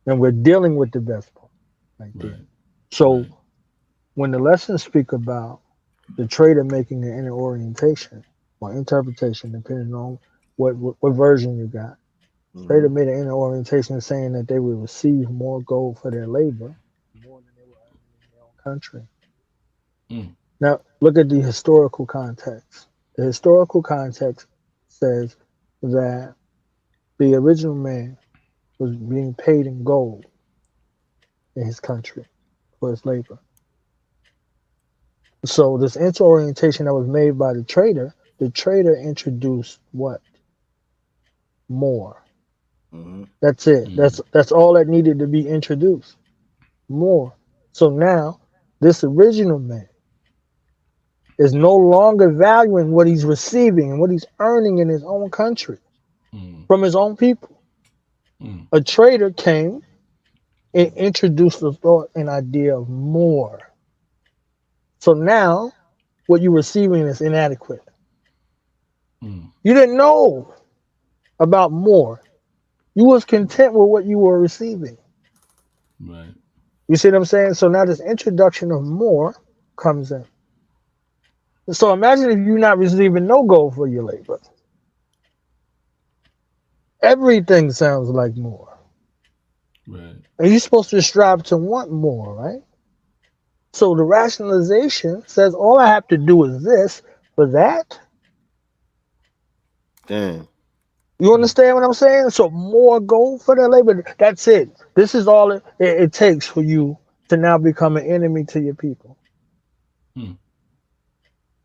And we're dealing with the best part right there. So when the lessons speak about the trader making an inner orientation or interpretation, depending on what version you got, trader made an inner orientation saying that they will receive more gold for their labor, more than they will earn in their own country. Now, look at the historical context. The historical context says that the original man was being paid in gold in his country for his labor. So this interorientation that was made by the trader introduced what? More. That's it. That's all that needed to be introduced. More. So now this original man is no longer valuing what he's receiving and what he's earning in his own country from his own people. A trader came and introduced the thought and idea of more. So now what you're receiving is inadequate. You didn't know about more. You was content with what you were receiving. Right. You see what I'm saying? So now this introduction of more comes in. So imagine if you're not receiving no gold for your labor. Everything sounds like more. Right. And you're supposed to strive to want more, right? So the rationalization says all I have to do is this for that. Damn. You understand what I'm saying? So more gold for their labor. That's it. This is all it takes for you to now become an enemy to your people.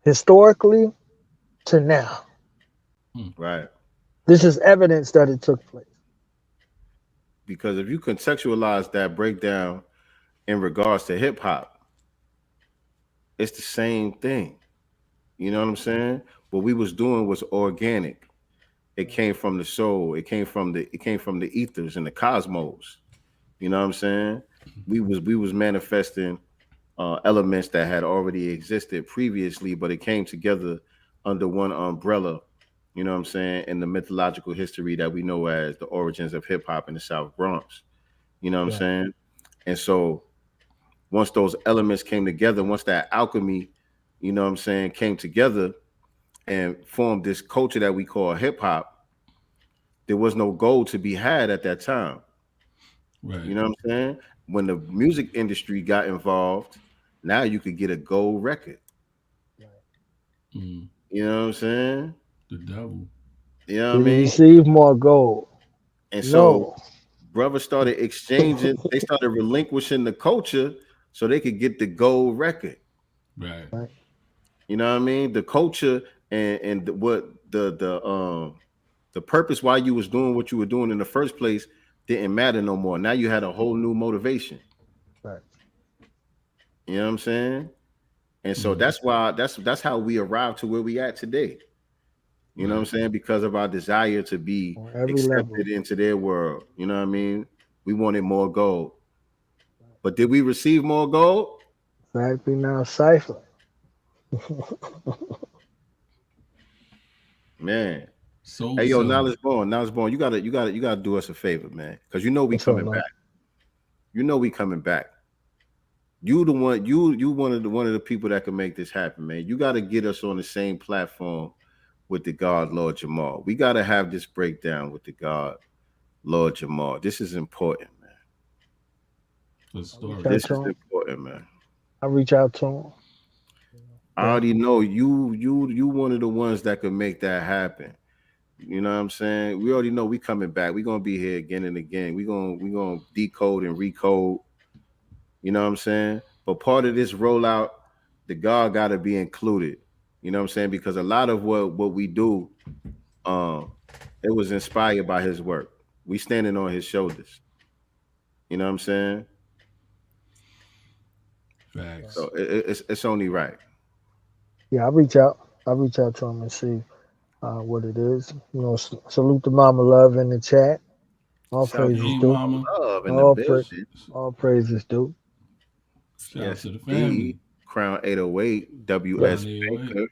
Historically to now. Right. This is evidence that it took place. Because if you contextualize that breakdown in regards to hip hop, it's the same thing. You know what I'm saying? what we was doing was organic. It came from the soul. It came from the ethers and the cosmos. You know what I'm saying? We was manifesting elements that had already existed previously, but it came together under one umbrella. You know what I'm saying? In the mythological history that we know as the origins of hip hop in the South Bronx. You know what I'm saying? And so once those elements came together, once that alchemy, you know what I'm saying, came together and formed this culture that we call hip hop, there was no gold to be had at that time. Right. You know what I'm saying? When the music industry got involved, now you could get a gold record. Mm. You know what I'm saying? The devil. You know what I You mean? receive more gold. And so brothers started exchanging, they started relinquishing the culture so they could get the gold record. Right. You know what I mean? The culture and what the purpose why you was doing what you were doing in the first place didn't matter no more. Now you had a whole new motivation. Right. You know what I'm saying? And so that's why that's how we arrived to where we at today. You know what I'm saying? Because of our desire to be accepted into their world. You know what I mean? We wanted more gold. But did we receive more gold? Fact be now cipher. Man. So hey yo, Knowledge Born, you gotta do us a favor, man. Because you know we coming back. You know we coming back. You the one, you one of the people that can make this happen, man. You gotta get us on the same platform with the God Lord Jamar. We gotta have this breakdown with the God Lord Jamar. This is important, man. This is important, man. I reach out to him. I already know you one of the ones that could make that happen. You know what I'm saying? We already know we coming back. We're gonna be here again and again. We're gonna decode and recode. You know what I'm saying? But part of this rollout, the God gotta be included. You know what I'm saying? Because a lot of what we do, it was inspired by his work. We standing on his shoulders. You know what I'm saying? Facts. So it's only right. Yeah, I reach out to him and see what it is. You know, salute to Mama Love in the chat. All praises due. All praises due. Yes, to the family. Crown 808, WS Baker.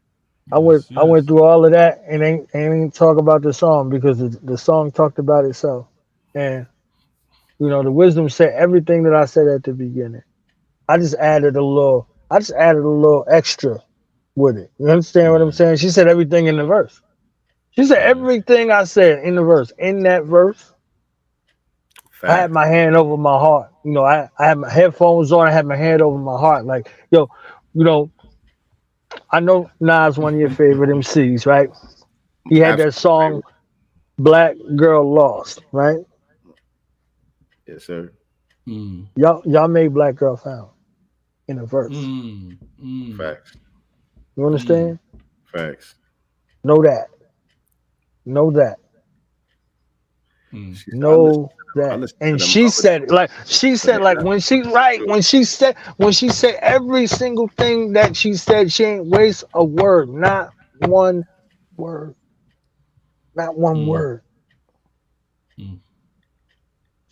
I went through all of that and ain't talk about the song because the song talked about itself. And you know, the wisdom said everything that I said at the beginning. I just added a little extra with it. You understand what I'm saying? She said everything in the verse. She said everything I said in the verse. In that verse, I had my hand over my heart. You know, I had my headphones on. I had my hand over my heart. Like, yo, you know, I know Nas, one of your favorite MCs, right? He had that song, Black Girl Lost, right? Yes, sir. Y'all made Black Girl Found in a verse. Facts. You understand? Facts. Know that. Know that. Know that. And she said, like when she said every single thing that she said, she ain't waste a word, not one word. Not one word.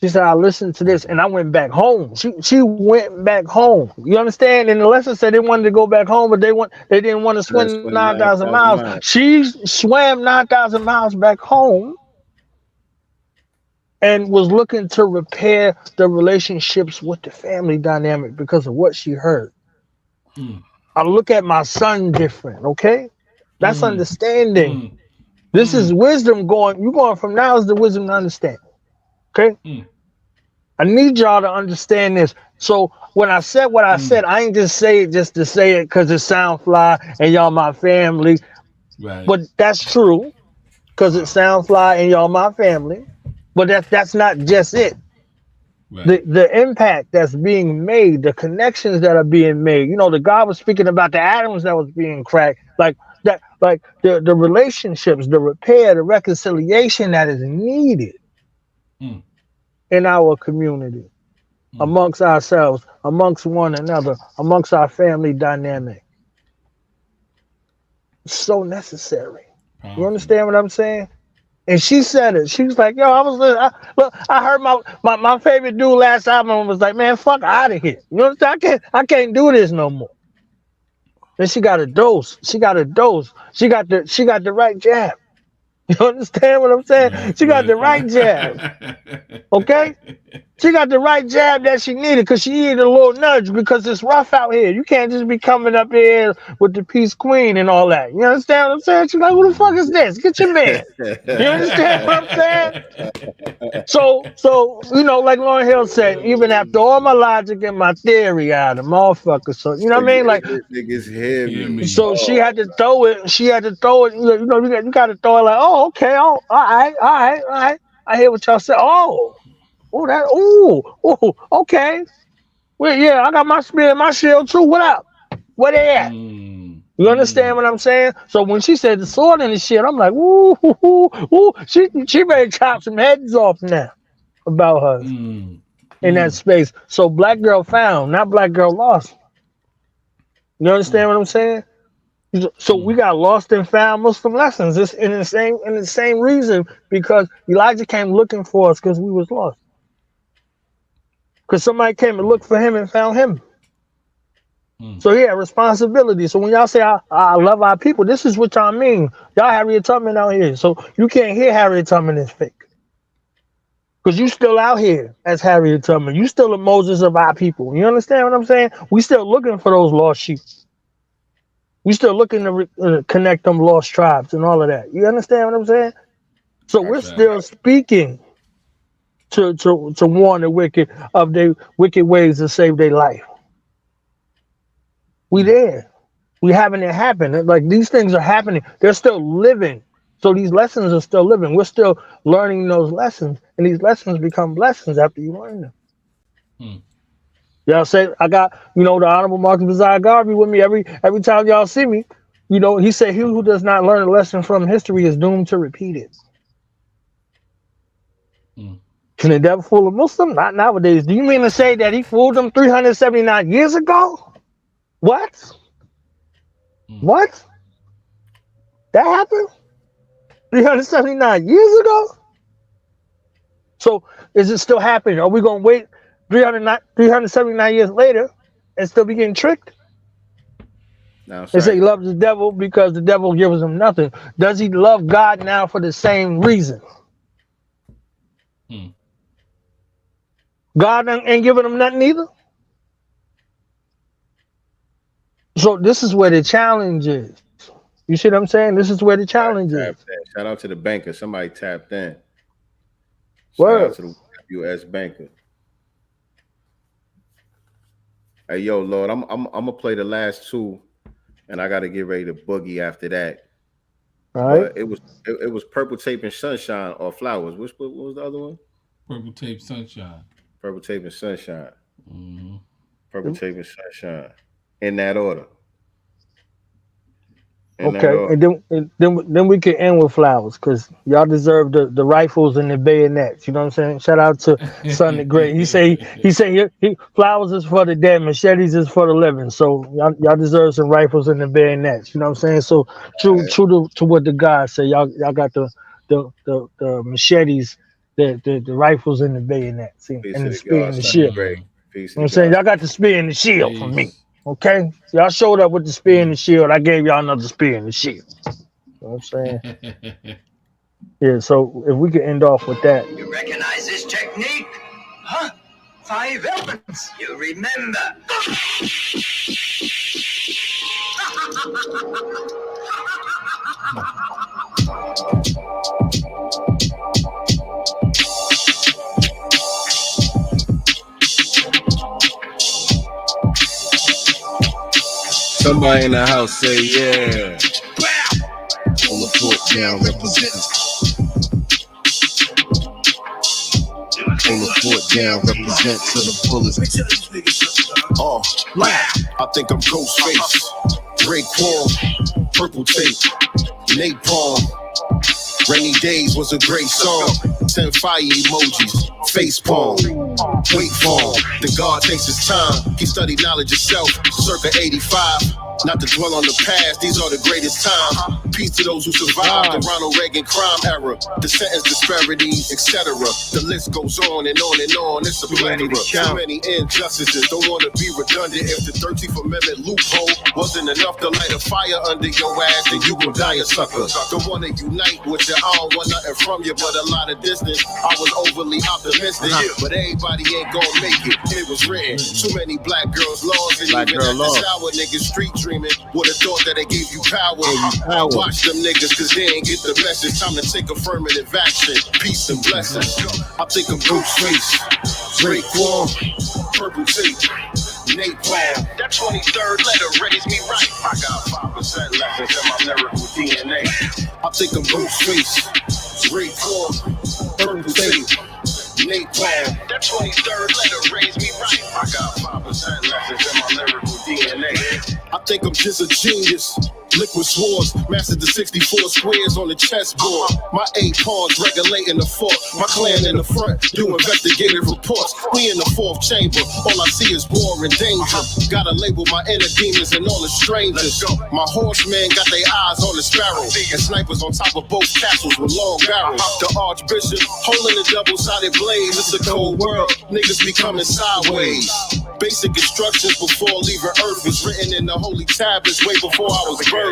She said, I listened to this and I went back home. She went back home. You understand? And the lesson said they wanted to go back home, but they didn't want to swim 9,000 miles. She swam 9,000 miles back home and was looking to repair the relationships with the family dynamic because of what she heard. I look at my son different, okay? That's understanding. This is wisdom you're going from knowledge to wisdom to understand. Okay? I need y'all to understand this. So when I said what I said, I ain't just say it just to say it because it sound fly and y'all my family. Right. But that's true because it sound fly and y'all my family. But that's not just it. Right. The impact that's being made, the connections that are being made. You know, the God was speaking about the atoms that was being cracked, like that, like the relationships, the repair, the reconciliation that is needed in our community, amongst ourselves, amongst one another, amongst our family dynamic. so necessary. You understand what I'm saying? And she said it. She was like, "Yo, I heard my favorite dude last album was like, man, fuck out of here. You know what I'm saying? I can't do this no more." Then she got a dose. She got the right jab. You understand what I'm saying? She got the right jab. Okay? She got the right jab that she needed because she needed a little nudge because it's rough out here. You can't just be coming up here with the Peace Queen and all that. You understand what I'm saying? She's like, who the fuck is this? Get your man. You understand what I'm saying? So like Lauryn Hill said, even after all my logic and my theory out of motherfucker, so you know what I mean? Like, niggas heavy. so she had to throw it. She had to throw it. You got to throw it like, oh, okay, oh, all right. I hear what y'all say. Okay. Well, yeah, I got my spear and my shield too. What up? Where they at? You understand what I'm saying? So when she said the sword and the shit, I'm like, ooh. She ready to chop some heads off now about her in that space. So black girl found, not black girl lost. You understand what I'm saying? So we got lost and found Muslim lessons. It's in the same reason because Elijah came looking for us because we was lost. Because somebody came and looked for him and found him. So yeah, responsibility. So when y'all say I love our people, this is what y'all mean. Y'all Harriet Tubman out here. So you can't hear Harriet Tubman is fake. Because you still out here as Harriet Tubman. You still the Moses of our people. You understand what I'm saying? We still looking for those lost sheep. We still looking to connect them lost tribes and all of that. You understand what I'm saying? So we're still speaking to warn the wicked of their wicked ways to save their life. We there. We having it happen. Like these things are happening. They're still living. So these lessons are still living. We're still learning those lessons. And these lessons become blessings after you learn them. Y'all say I got, the Honorable Marcus Bazaar Garvey with me every time y'all see me. He said he who does not learn a lesson from history is doomed to repeat it. Can the devil fool a Muslim? Not nowadays. Do you mean to say that he fooled them 379 years ago? What? What? That happened 379 years ago? So is it still happening? Are we going to wait 379 years later and still be getting tricked? No, they say he loves the devil because the devil gives him nothing. Does he love God now for the same reason? God ain't giving him nothing either. So this is where the challenge is. You see what I'm saying? This is where the challenge is. Shout out to the banker. Somebody tapped in. Word. Shout out to the U.S. banker. Hey, yo, Lord, I'm gonna play the last two, and I got to get ready to boogie after that. All right. But it was Purple Tape and Sunshine or Flowers. What was the other one? Purple Tape, Sunshine. Purple Tape and Sunshine. Purple Tape and Sunshine. In that order. Okay, and then we can end with Flowers because y'all deserve the rifles and the bayonets. You know what I'm saying? Shout out to Son the Great. He say Flowers is for the dead, machetes is for the living. So y'all deserve some rifles and the bayonets. You know what I'm saying? So true to what the guys say. Y'all got the machetes, the rifles and the bayonets, and the spear and the shield. You know what I'm saying? Y'all got the spear and the shield from me. Okay, so y'all showed up with the spear and the shield. I gave y'all another spear and the shield. You know what I'm saying? Yeah, so if we could end off with that. You recognize this technique? Huh? 5 elements. You remember. Somebody in the house say, yeah. Pull the foot down, represent. Pull the foot down, represent to the fullest. I think I'm Ghostface. Raekwon, Purple Tape, Napalm. Rainy Days was a great song. 10 fire emojis, face palm. Wait for him. The God takes his time. He studied knowledge itself. Circa 85. Not to dwell on the past, these are the greatest times. Peace to those who survived the Ronald Reagan crime era, the sentence disparities, etc. The list goes on and on and on. It's a plethora. Too many injustices. Don't want to be redundant. If the 13th Amendment loophole wasn't enough to light a fire under your ass, then you gon' die a sucker. Don't want to unite with you. I don't want nothing from you, but a lot of distance. I was overly optimistic, but everybody ain't gonna make it. It was written. Too many black girls lost, and even at the sour niggas street dreaming. Would've thought that they gave you power. Watch them niggas, cause they ain't get the message. Time to take affirmative action. Peace and blessings. I think I'm Bruce Face, Drake Wall, Purple Tape, Nate Plan. That 23rd letter raised me right. I got 5% lessons in my lyrical DNA. I think I'm Bruce Face, Drake Wall, Purple Tape, Nate Plan. That 23rd letter raised me right. I got 5% lessons in my lyrical DNA. I think I'm just a genius. Liquid swords, mastered the 64 squares on the chessboard. My 8 pawns regulating the fort. My clan in the front do investigative reports. We in the 4th chamber, all I see is war and danger. Gotta label my inner demons and all the strangers. My horsemen got their eyes on the sparrow, and snipers on top of both castles with long barrels. The archbishop holding the double-sided blades. It's a cold world, niggas be coming sideways. Basic instructions before leaving Earth was written in the holy tablets way before I was birthed.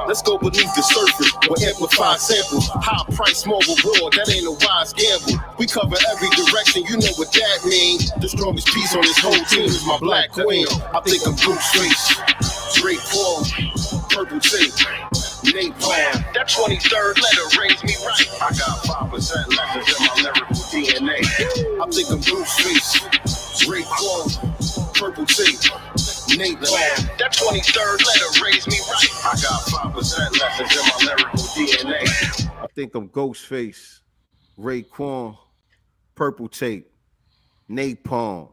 Let's go beneath the surface with amplified samples. High price, small reward, that ain't a wise gamble. We cover every direction, you know what that means. The strongest piece on this whole team is my black queen. I think I'm Bruce Face, Drake Paul, Purple Tape, Nate Plan. That 23rd letter raised me right. I got 5% lessons in my lyrical DNA. I think I'm Bruce Face, Drake Paul, Purple Tape, Nate Plan. That 23rd letter raised me right. I got 5% lessons in my lyrical DNA. I think I'm Ghostface, Raekwon, Purple Tape, Napalm.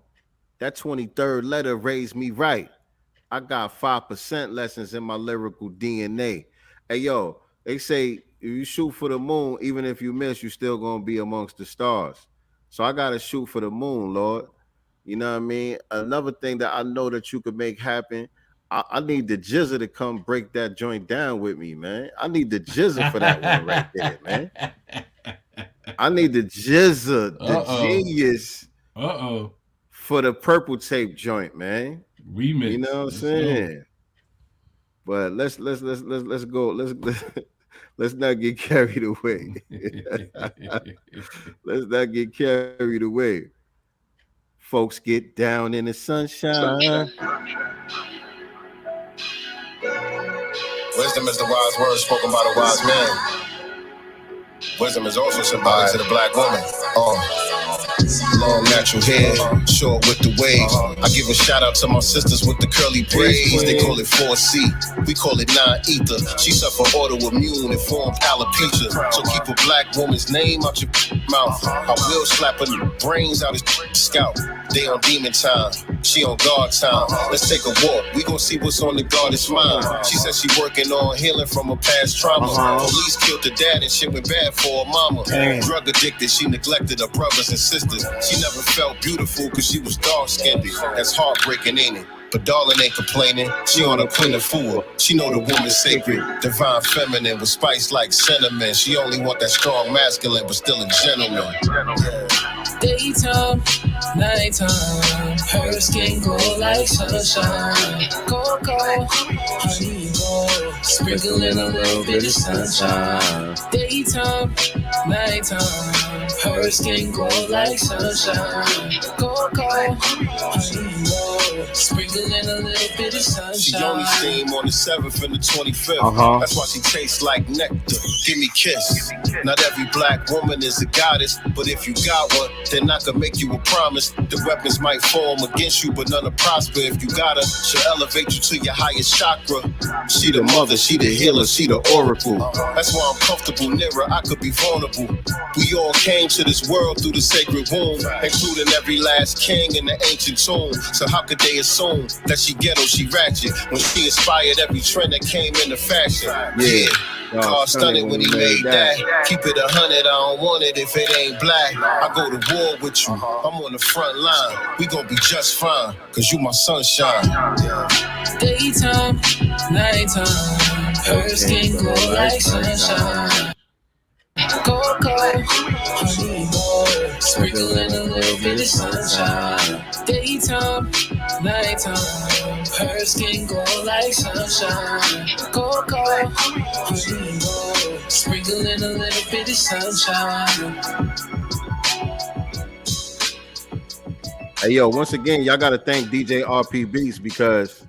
That 23rd letter raised me right. I got 5% lessons in my lyrical DNA. Hey, yo, they say if you shoot for the moon, even if you miss, you still gonna be amongst the stars. So I gotta shoot for the moon, Lord. You know what I mean? Another thing that I know that you could make happen, I need the Jizza to come break that joint down with me, man. I need the Jizza for that one right there, man. I need the Jizza, the genius, for the Purple Tape joint, man. Remix. You know what I'm saying? But let's go. Let's not get carried away. Let's not get carried away. Folks get down in the sunshine. Wisdom is the wise word spoken by the wise man. Wisdom is also symbolic to the black woman. Long natural hair, short with the wave. I give a shout out to my sisters with the curly braids. They call it 4C, we call it non-ether. She suffer autoimmune and formed alopecia. So keep a black woman's name out your mouth. I will slap her brains out his scalp. They on demon time, she on guard time. Let's take a walk, we gon' see what's on the goddess mind. She said she working on healing from her past trauma. Police killed her dad and shit went bad for her mama. Drug addicted, she neglected her brothers and sisters. She never felt beautiful cause she was dark-skinned. That's heartbreaking, ain't it? But darling ain't complaining, she on a cleaner fool. She know the woman's sacred, divine feminine with spice like cinnamon. She only want that strong masculine, but still a gentleman. Daytime, nighttime, her skin glow like sunshine. Cocoa, honey gold, sprinkling a little bit of sunshine. Daytime, nighttime, her skin glow like sunshine. Cocoa, honey gold, sprinkling a little bit of sunshine. She only steam on the 7th and the 25th. That's why she tastes like nectar. Give me kiss. Not every black woman is a goddess, but if you got one, then I can make you a promise. The weapons might form against you, but none will prosper. If you got her, she'll elevate you to your highest chakra. She the mother, she the healer, she the oracle. That's why I'm comfortable near her, I could be vulnerable. We all came to this world through the sacred womb, including every last king in the ancient tomb. So how could they assume that she ghetto, she ratchet, when she inspired every trend that came into fashion? Yeah. God stunned when he made that. Keep it 100, I don't want it if it ain't black. I go to war with you, I'm on the front line. We gon' be just fine, cause you my sunshine. Daytime, Nighttime, her skin glow like sunshine. Coco, honey boy, sprinkling a little bit of sunshine. Daytime, nighttime, her skin glow like sunshine. Coco, honey boy, sprinkling a little bit of sunshine. Hey, yo, once again, y'all got to thank DJ RP Beats, because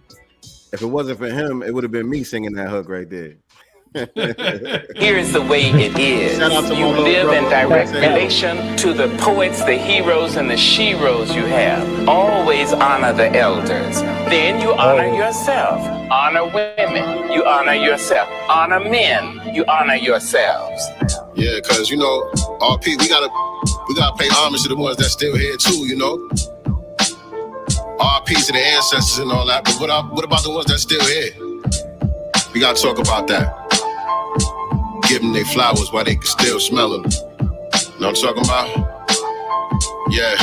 if it wasn't for him, it would have been me singing that hook right there. Here's the way it is. You live in direct relation to the poets, the heroes, and the sheroes you have. Always honor the elders. Then you honor yourself. Honor women. You honor yourself. Honor men. You honor yourselves. Yeah, because, you know, RP, we gotta pay homage to the ones that's still here too, you know. RP to the ancestors and all that, but what about the ones that's still here? We gotta talk about that. Give them their flowers while they can still smell them. Know what I'm talking about? Yeah.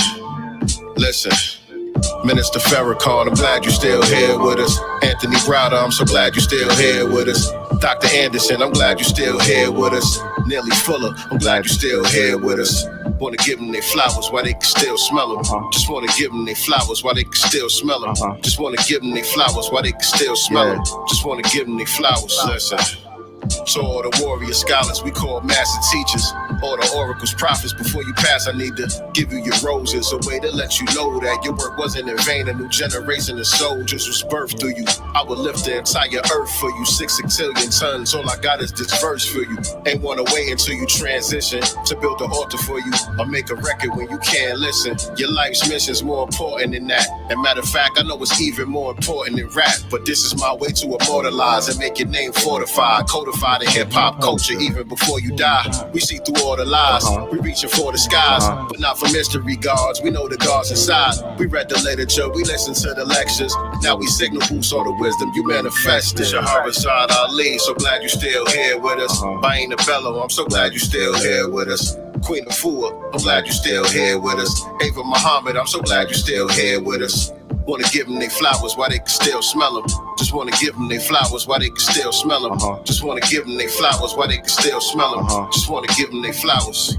Listen. Minister Farrakhan, I'm glad you're still here with us. Anthony Browder, I'm so glad you're still here with us. Dr. Anderson, I'm glad you're still here with us. Nelly Fuller, I'm glad you're still here with us. Wanna give them their flowers while they can still smell them. Just wanna give them their flowers while they can still smell them. Just wanna give them their flowers while they can still smell them. Just wanna give them their flowers. Listen. So all the warrior scholars we call master teachers, all the oracles, prophets, before you pass, I need to give you your roses, a way to let you know that your work wasn't in vain. A new generation of soldiers was birthed through you. I would lift the entire earth for you, 6 octillion tons. All I got is this verse for you. Ain't wanna wait until you transition to build an altar for you, or make a record when you can't listen. Your life's mission's more important than that. And matter of fact, I know it's even more important than rap, but this is my way to immortalize and make your name fortified, codified in hip-hop culture. Even before you die, we see through all the lies. We reaching for the skies, but not for mystery guards. We know the guards inside. We read the literature, we listen to the lectures. Now we signal boost all the wisdom you manifested. Shahrazad Ali, so glad you still here with us. Baina Bello, I'm so glad you still here with us. Queen Afua, I'm glad you still here with us. Ava Muhammad, I'm so glad you still here with us. Wanna give them their flowers while they can still smell them. Just wanna give them their flowers while they can still smell them. Just wanna give them their flowers while they can still smell them. Just wanna give them their flowers.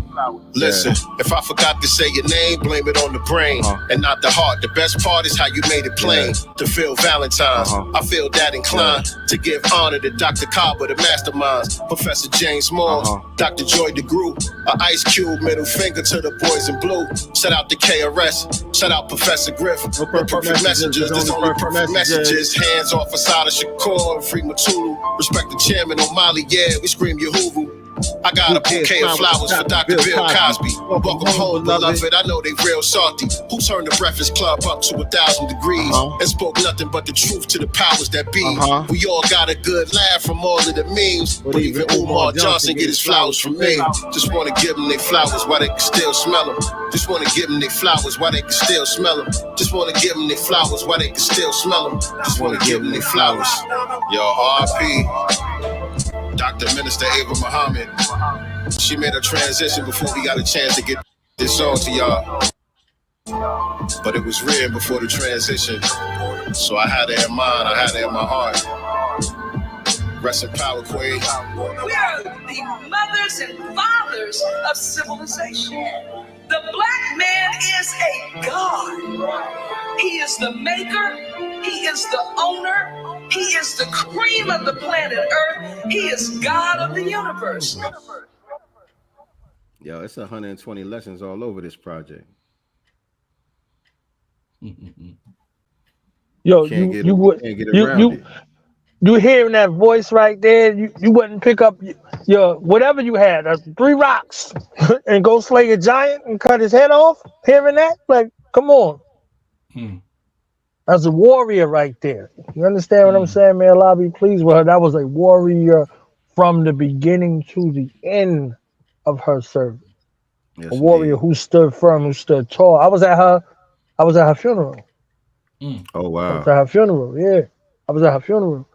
Listen, if I forgot to say your name, blame it on the brain and not the heart. The best part is how you made it plain. To feel Valentine's, I feel that inclined to give honor to Dr. Kaba, the masterminds, Professor James Moore, Dr. Joy DeGroot, a Ice Cube, middle finger to the boys in blue. Shout out to KRS, shout out Professor Griff, the perfect messengers. There's only perfect messages. Hands off Asada Shakur and Free Matulu. Respect the chairman O'Malley, yeah, we scream Yahuvu. I got a bouquet of flowers for Dr. Bill Cosby. Welcome home, beloved. I know they real salty. Who turned the Breakfast Club up to 1,000 degrees and spoke nothing but the truth to the powers that be. We all got a good laugh from all of the memes, but even Umar Johnson get his flowers from me. Just wanna give them their flowers while they can still smell them. Just wanna give them their flowers while they can still smell them. Just wanna give them their flowers while they can still smell them. Just wanna give them their flowers. Yo, RP. Dr. Minister Ava Muhammad. She made a transition before we got a chance to get this song to y'all. But it was written before the transition. So I had it in mind, I had it in my heart. Rest in power, Queen. We are the mothers and fathers of civilization. The black man is a god. He is the maker. He is the owner. He is the cream of the planet Earth. He is God of the universe. Yo, it's 120 lessons all over this project. Yo, you hearing that voice right there? You wouldn't pick up your whatever you had, 3 rocks, and go slay a giant and cut his head off. Hearing that, like, come on. That's a warrior right there. You understand what I'm saying, man? Allah be pleased with her. That was a warrior from the beginning to the end of her service. Yes, a warrior who stood firm, who stood tall. I was at her funeral. Oh wow. I was at her funeral, yeah. I was at her funeral.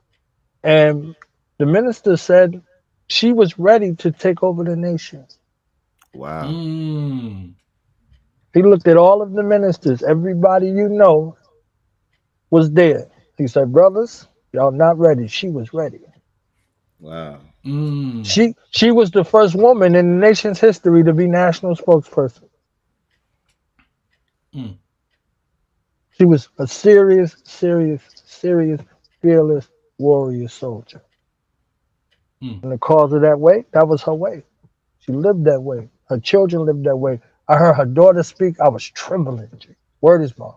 And the minister said she was ready to take over the nation. Wow. He looked at all of the ministers, everybody you know was there. He said, brothers, Y'all not ready. She was ready. Wow. She was the first woman in the nation's history to be national spokesperson. She was a serious, fearless warrior soldier. And the cause of that way, that was her way. She lived that way. Her children lived that way. I heard her daughter speak. I was trembling. Word is mom.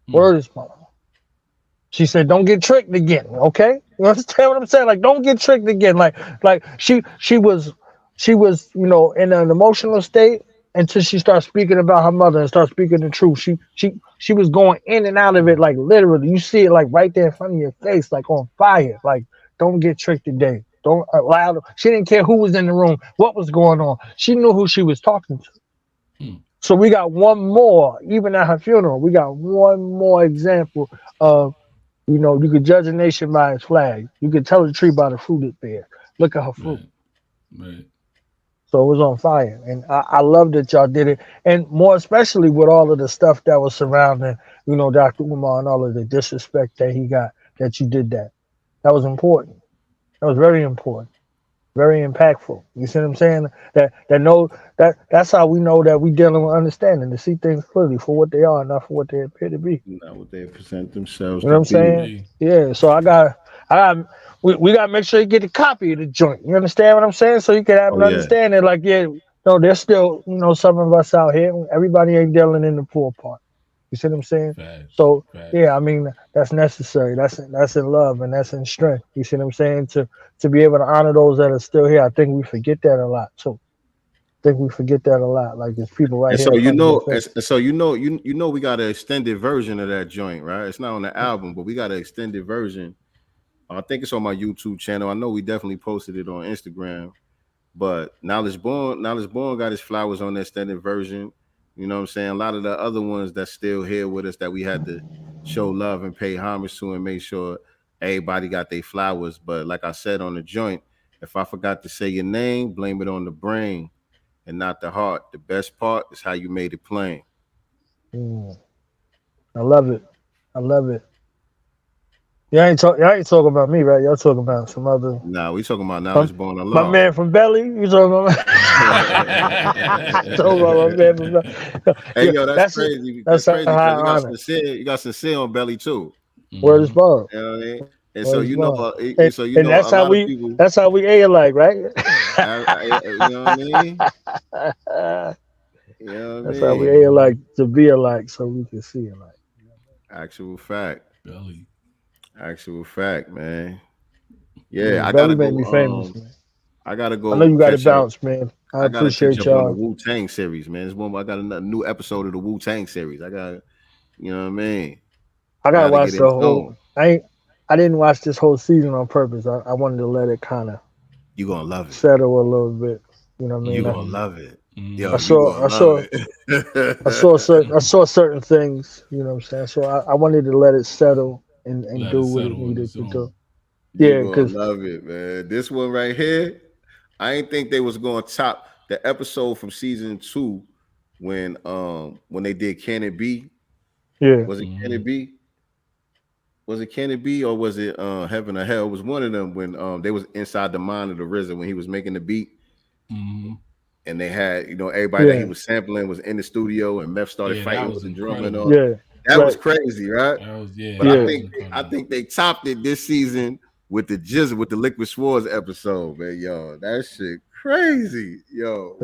Word is mom. She said, "Don't get tricked again." Okay, you understand what I'm saying? Like, don't get tricked again. Like she was, you know, in an emotional state until she started speaking about her mother and started speaking the truth. She was going in and out of it, like literally. You see it like right there in front of your face, like on fire. Like, don't get tricked today. Don't allow. She didn't care who was in the room, what was going on. She knew who she was talking to. So we got one more, even at her funeral, we got one more example of, you know, you could judge a nation by its flag. You could tell a tree by the fruit it bears. Look at her fruit. Right. So it was on fire. And I love that y'all did it. And more especially with all of the stuff that was surrounding, you know, Dr. Umar and all of the disrespect that he got, that you did that. That was important. That was very important. Very impactful. You see what I'm saying? That's how we know that we dealing with understanding, to see things clearly for what they are, not for what they appear to be. Not what they present themselves. You know what I'm saying? Yeah. So we got to make sure you get a copy of the joint. You understand what I'm saying? So you can have an understanding. Like, yeah, no, there's still, you know, some of us out here. Everybody ain't dealing in the poor part. You see what I'm saying? So yeah, I mean, that's necessary. That's in love and that's in strength. You see what I'm saying? To be able to honor those that are still here. I think we forget that a lot too. Like there's people right here. So you know, we got an extended version of that joint, right? It's not on the album, but we got an extended version. I think it's on my YouTube channel. I know we definitely posted it on Instagram. But Knowledge Born got his flowers on the extended version. You know what I'm saying? A lot of the other ones that's still here with us that we had to show love and pay homage to and make sure everybody got their flowers. But like I said on the joint, if I forgot to say your name, blame it on the brain and not the heart. The best part is how you made it plain. I love it. Y'all ain't talking about me, right? Y'all talking about some other. Nah, we talking about Knowledge Born Allah. My man from Belly. You talking about? Talking about my man from Belly. Hey, yo, that's crazy. That's crazy. You got sincere on Belly too. Word is born. You know what I mean? And so you know, and that's how we. That's how we a alike, right? You know what I mean? You know what that's how we a alike, to be alike, so we can see alike. Actual fact. Belly. Actual fact, man. Yeah, I Belly gotta made me famous, man. I gotta go. I know you got to bounce, man. I appreciate y'all. On the Wu-Tang series, man. I got a new episode of the Wu-Tang series. I got, you know what I mean? I gotta watch the whole. I didn't watch this whole season on purpose. I wanted to let it kind of. You gonna love it. Settle a little bit. You know what I mean? You gonna love it. Yo, I saw certain things. You know what I'm saying? So I wanted to let it settle and do what it needed to do. Yeah, because love it, man. This one right here, I ain't think they was gonna top the episode from season 2 when they did Can It Be? Yeah. Was it Can It Be? Was it Can It Be or was it Heaven or Hell? It was one of them when they was inside the mind of the RZA when he was making the beat. And they had, you know, everybody that he was sampling was in the studio and Meth started fighting with the drum and all. Yeah. That was crazy, right? But Yeah. I think they topped it this season with the Jizz with the Liquid Swords episode, man. Yo, that shit crazy. Yo.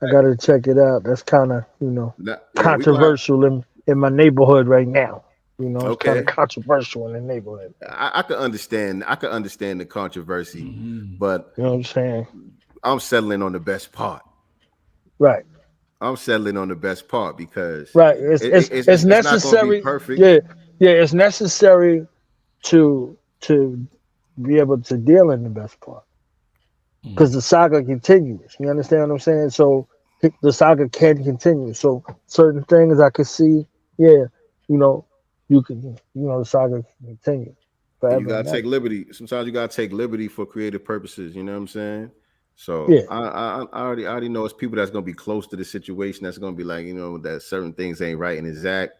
I gotta check it out. That's kind of, you know, controversial in my neighborhood right now. You know, it's kind of controversial in the neighborhood. I could understand the controversy, but you know what I'm saying? I'm settling on the best part. Right. I'm settling on the best part because it's necessary. Perfect. Yeah, it's necessary to be able to deal in the best part because the saga continues. You understand what I'm saying? So the saga can continue. So certain things I could see, you know, the saga can continue. You gotta take liberty. Sometimes you gotta take liberty for creative purposes. You know what I'm saying? So I already know it's people that's gonna be close to the situation that's gonna be like, you know, that certain things ain't right and exact.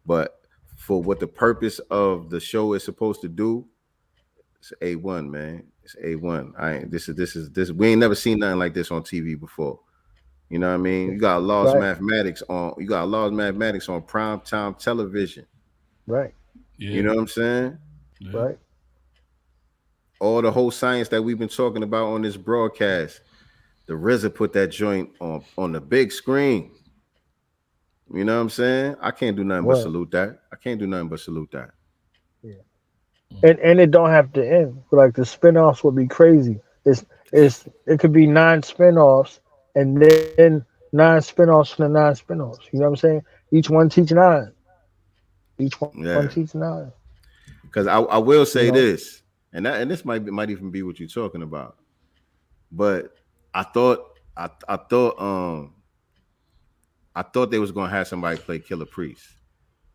But for what the purpose of the show is supposed to do, it's A1, man. It's A1. This we ain't never seen nothing like this on TV before. You know what I mean? You got laws of mathematics on prime time television. Right. Yeah. You know what I'm saying? Yeah. Right. All the whole science that we've been talking about on this broadcast, the RZA put that joint on the big screen. You know what I'm saying? I can't do nothing but salute that. Yeah. And it don't have to end. Like the spinoffs would be crazy. It could be 9 spinoffs and then 9 spinoffs from the 9 spinoffs. You know what I'm saying? Each one teach 9. Each one teach 9. Because I will say this, and this might even be what you're talking about. But I thought they was gonna have somebody play Killer Priest.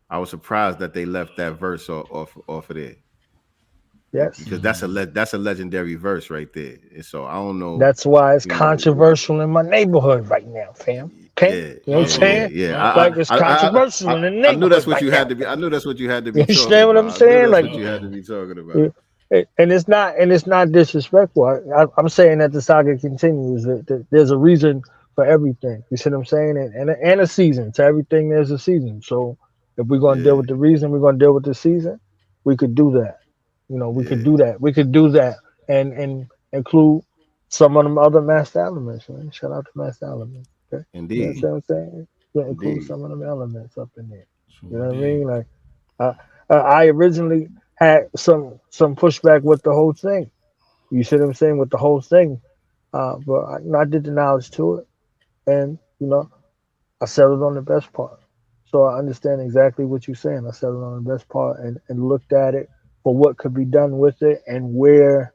I was surprised that they left that verse off of there. Yes, because that's a legendary verse right there. And so I don't know. That's why it's controversial in my neighborhood right now, fam. Okay, you know what I'm saying? Yeah. Like it's controversial in the neighborhood. I knew that's what right you now. had to be. I knew that's what you had to be. You understand what I'm saying? Like what you had to be talking about. And it's not disrespectful. I'm saying that the saga continues. That there's a reason for everything. You see what I'm saying? And a season to everything. There's a season. So if we're gonna deal with the reason, we're gonna deal with the season. We could do that. You know, we could do that. We could do that and include some of them other master elements. Man. Shout out to master elements. Okay? Indeed. You know what I'm saying? Yeah, include some of them elements up in there. You know what I mean? Like I originally had some pushback with the whole thing. You see what I'm saying? With the whole thing. But I did the knowledge to it. And, I settled on the best part. So I understand exactly what you're saying. I settled on the best part and looked at it for what could be done with it and where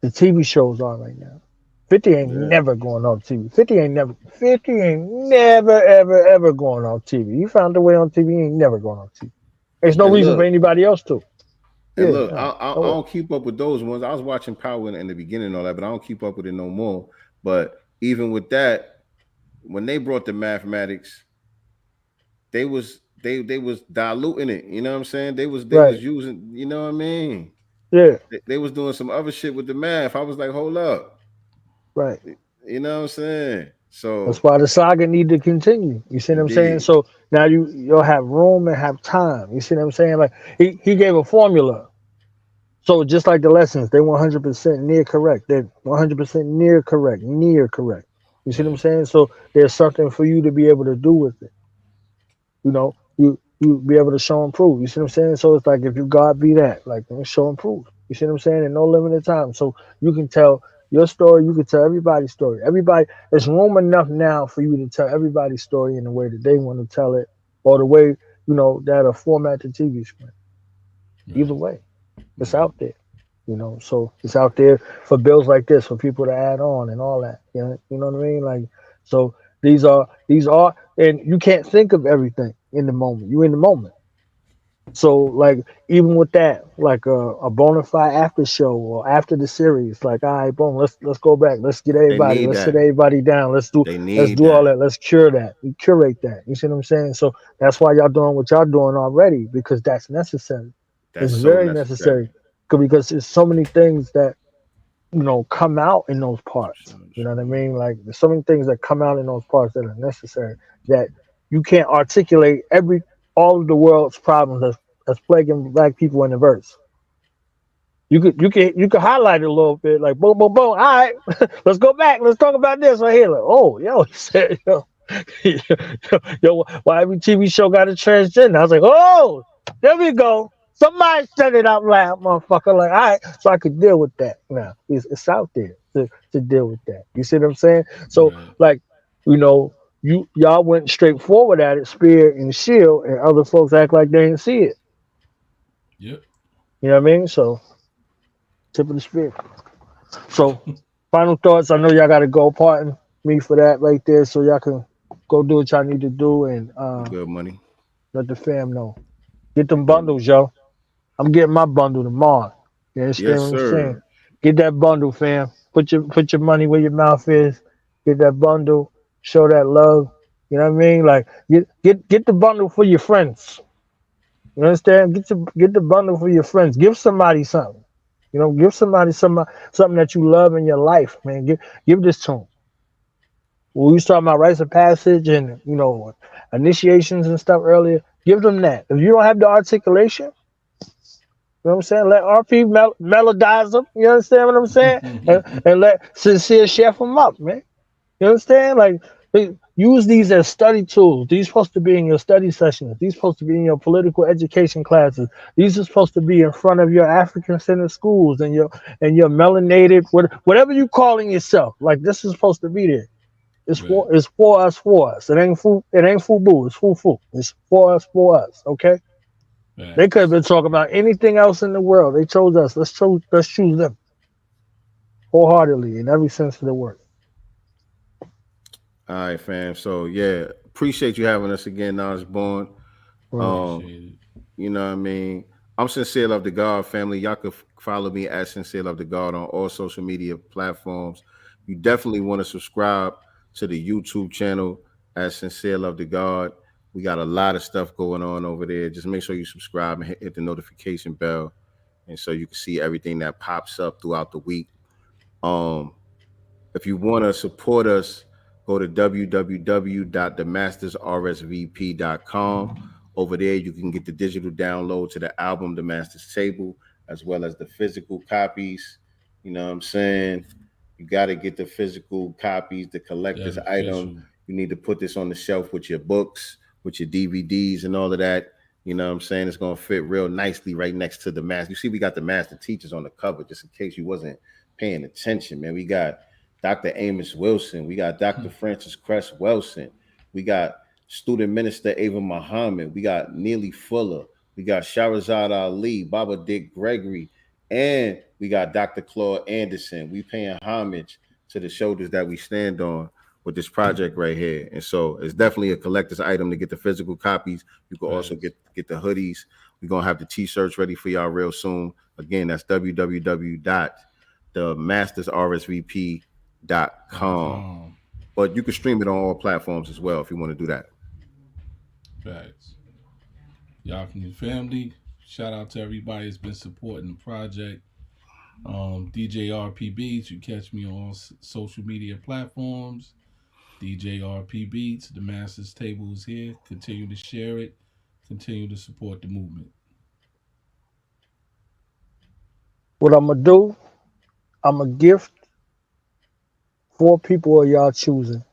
the TV shows are right now. 50 ain't never going on TV. 50 ain't never, ever going on TV. You found a way on TV, he ain't never going on TV. There's no reason for anybody else to. And look, I don't keep up with those ones. I was watching Power in the beginning and all that, but I don't keep up with it no more. But even with that, when they brought the mathematics, they was diluting it. You know what I'm saying? They was using, you know what I mean? Yeah. They was doing some other shit with the math. I was like, hold up. Right. You know what I'm saying? So that's why the saga need to continue. You see what I'm saying? So now you'll have room and have time. You see what I'm saying? Like he gave a formula. So just like the lessons, they 100% near correct. They're 100% near correct. You see what I'm saying? So there's something for you to be able to do with it. You be able to show and prove. You see what I'm saying? So it's like if you God be that, like show and prove. You see what I'm saying? In no limited time. So you can tell your story, you can tell everybody's story. There's room enough now for you to tell everybody's story in the way that they want to tell it, or the way, that'll format the TV screen. Either way, it's out there. So it's out there for bills like this, for people to add on and all that. You know what I mean? Like, so these are, and you can't think of everything in the moment. You in the moment. So like even with that, like a bona fide after show or after the series, like all right, boom, let's go back, let's get everybody, let's sit everybody down, let's do all that, let's curate that. You see what I'm saying? So that's why y'all doing what y'all doing already, because that's necessary. It's so very necessary because there's so many things that come out in those parts. You know what I mean? Like there's so many things that come out in those parts that are necessary that you can't articulate all of the world's problems that's plaguing black people in the verse. You could highlight it a little bit, like boom, boom, boom. All right, let's go back. Let's talk about this right here. Like, oh, he said, why every TV show got a transgender? I was like, oh, there we go. Somebody said it out loud, motherfucker. Like, all right, so I could deal with that. Now it's out there to deal with that. You see what I'm saying? So like, y'all went straight forward at it, spear and shield, and other folks act like they didn't see it. Yep. You know what I mean? So, tip of the spear. So, final thoughts. I know y'all got to go. Pardon me for that right there, so y'all can go do what y'all need to do and good money. Let the fam know. Get them bundles, yo. I'm getting my bundle tomorrow. You understand what I'm saying? Get that bundle, fam. Put your money where your mouth is. Get that bundle. Show that love. You know what I mean? Like get the bundle for your friends. You understand? Get the bundle for your friends. Give somebody something. You know, give somebody something that you love in your life, man. Give this to them. We was talking about rites of passage and, you know, initiations and stuff earlier. Give them that. If you don't have the articulation, you know what I'm saying? Let RP melodize them. You understand what I'm saying? and let Sincere chef them up, man. You understand? Like, use these as study tools. These supposed to be in your study sessions. These supposed to be in your political education classes. These are supposed to be in front of your African-centered schools and your melanated, whatever you calling yourself. Like, this is supposed to be there. It's for us. It ain't FUBU. It's FUFU. It's for us. Okay. Right. They could have been talking about anything else in the world. They chose us. Let's choose them wholeheartedly in every sense of the word. All right, fam. So yeah, appreciate you having us again, Knowledge Born. You know what I mean? I'm Sincere Love the God, family. Y'all can follow me at Sincere Love the God on all social media platforms. You definitely want to subscribe to the YouTube channel at Sincere Love the God. We got a lot of stuff going on over there. Just make sure you subscribe and hit the notification bell, and so you can see everything that pops up throughout the week. If you want to support us, go to www.themastersrsvp.com. Over there, you can get the digital download to the album, The Master's Table, as well as the physical copies. You know what I'm saying? You got to get the physical copies, the collector's item. You need to put this on the shelf with your books, with your DVDs and all of that. You know what I'm saying? It's going to fit real nicely right next to the master. You see, we got the master teachers on the cover, just in case you wasn't paying attention, man. We got Dr. Amos Wilson. We got Dr. Francis Cress Wilson. We got student minister Ava Muhammad. We got Neely Fuller. We got Shahrazad Ali, Baba Dick Gregory, and we got Dr. Claude Anderson. We paying homage to the shoulders that we stand on with this project right here. And so it's definitely a collector's item to get the physical copies. You can also get the hoodies. We're going to have the t-shirts ready for y'all real soon. Again, that's www.themastersrsvp.com. But you can stream it on all platforms as well if you want to do that. Facts. Y'all from your family. Shout out to everybody that's been supporting the project. DJ RP Beats, you catch me on all social media platforms. DJ RP Beats, the Master's Table is here. Continue to share it. Continue to support the movement. What I'm going to do, I'm going to gift 4 people of y'all choosing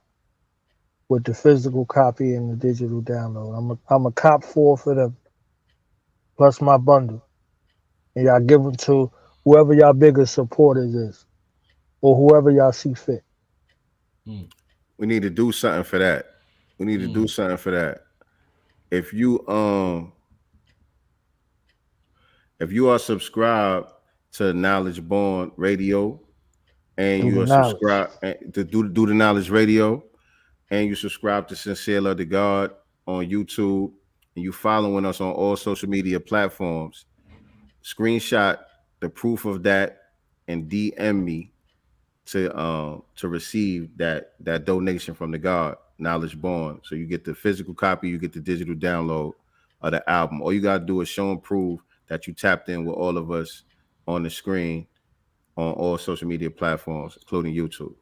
with the physical copy and the digital download. I'm a cop 4 for them, plus my bundle. And y'all give them to whoever y'all biggest supporters is, or whoever y'all see fit. We need to do something for that. If you are subscribed to Knowledge Born Radio, and you are subscribed to do the Knowledge Radio, and you subscribe to Sincere Love the God on YouTube, and you following us on all social media platforms, screenshot the proof of that and DM me to receive that donation from the God, Knowledge Born. So you get the physical copy, you get the digital download of the album. All you gotta do is show and prove that you tapped in with all of us on the screen on all social media platforms, including YouTube.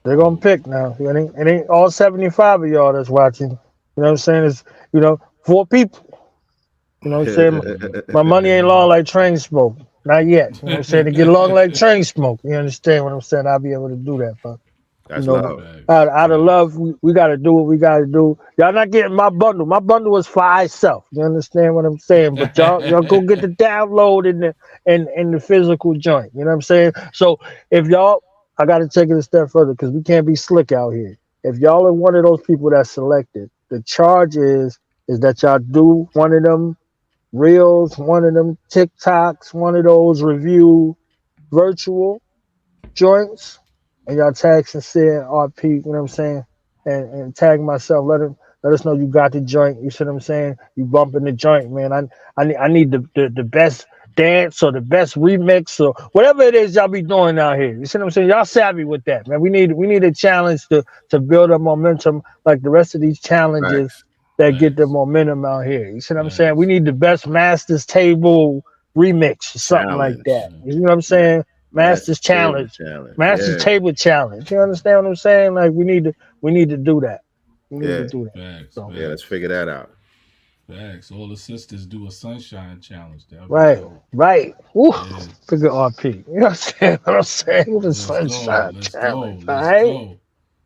They're gonna pick now. It ain't all 75 of y'all that's watching. You know what I'm saying? It's 4 people. You know what I'm saying? My money ain't long like train smoke. Not yet. You know what I'm saying? To get along like train smoke. You understand what I'm saying? I'll be able to do that, but that's love. Out of love, we gotta do what we gotta do. Y'all not getting my bundle. My bundle is for myself. You understand what I'm saying? But y'all go get the download and the physical joint. You know what I'm saying? So if y'all, I gotta take it a step further because we can't be slick out here. If y'all are one of those people that's selected, the charge is that y'all do one of them Reels, one of them TikToks, one of those review virtual joints, and y'all tag Sincere RP, you know what I'm saying? And tag myself, let us know you got the joint. You see what I'm saying? You bumping the joint, man. I need the best dance or the best remix or whatever it is y'all be doing out here. You see what I'm saying? Y'all savvy with that, man. We need a challenge to build up momentum like the rest of these challenges. that get the momentum out here. You see what I'm saying? We need the best Masters Table remix or something like that. You know what I'm saying? Masters Challenge. Masters Table Challenge. You understand what I'm saying? Like we need to do that. We need to do that. Facts, So, yeah, let's figure that out. Facts. All the sisters do a sunshine challenge. Right. Woo. Figure RP. You know what I'm saying? The sunshine Let's challenge. go. All Let's right? go.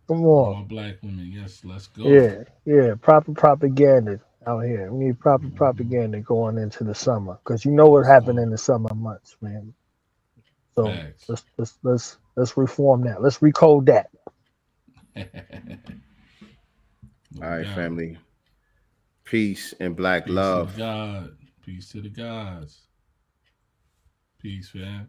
Come All on. my black women. Yes, let's go. Yeah. Proper propaganda out here. We need proper propaganda going into the summer. Because you know what happened in the summer months, man. So let's reform that. Let's recode that. All right, family. Peace and black Peace love. to God. Peace to the gods. Peace, fam.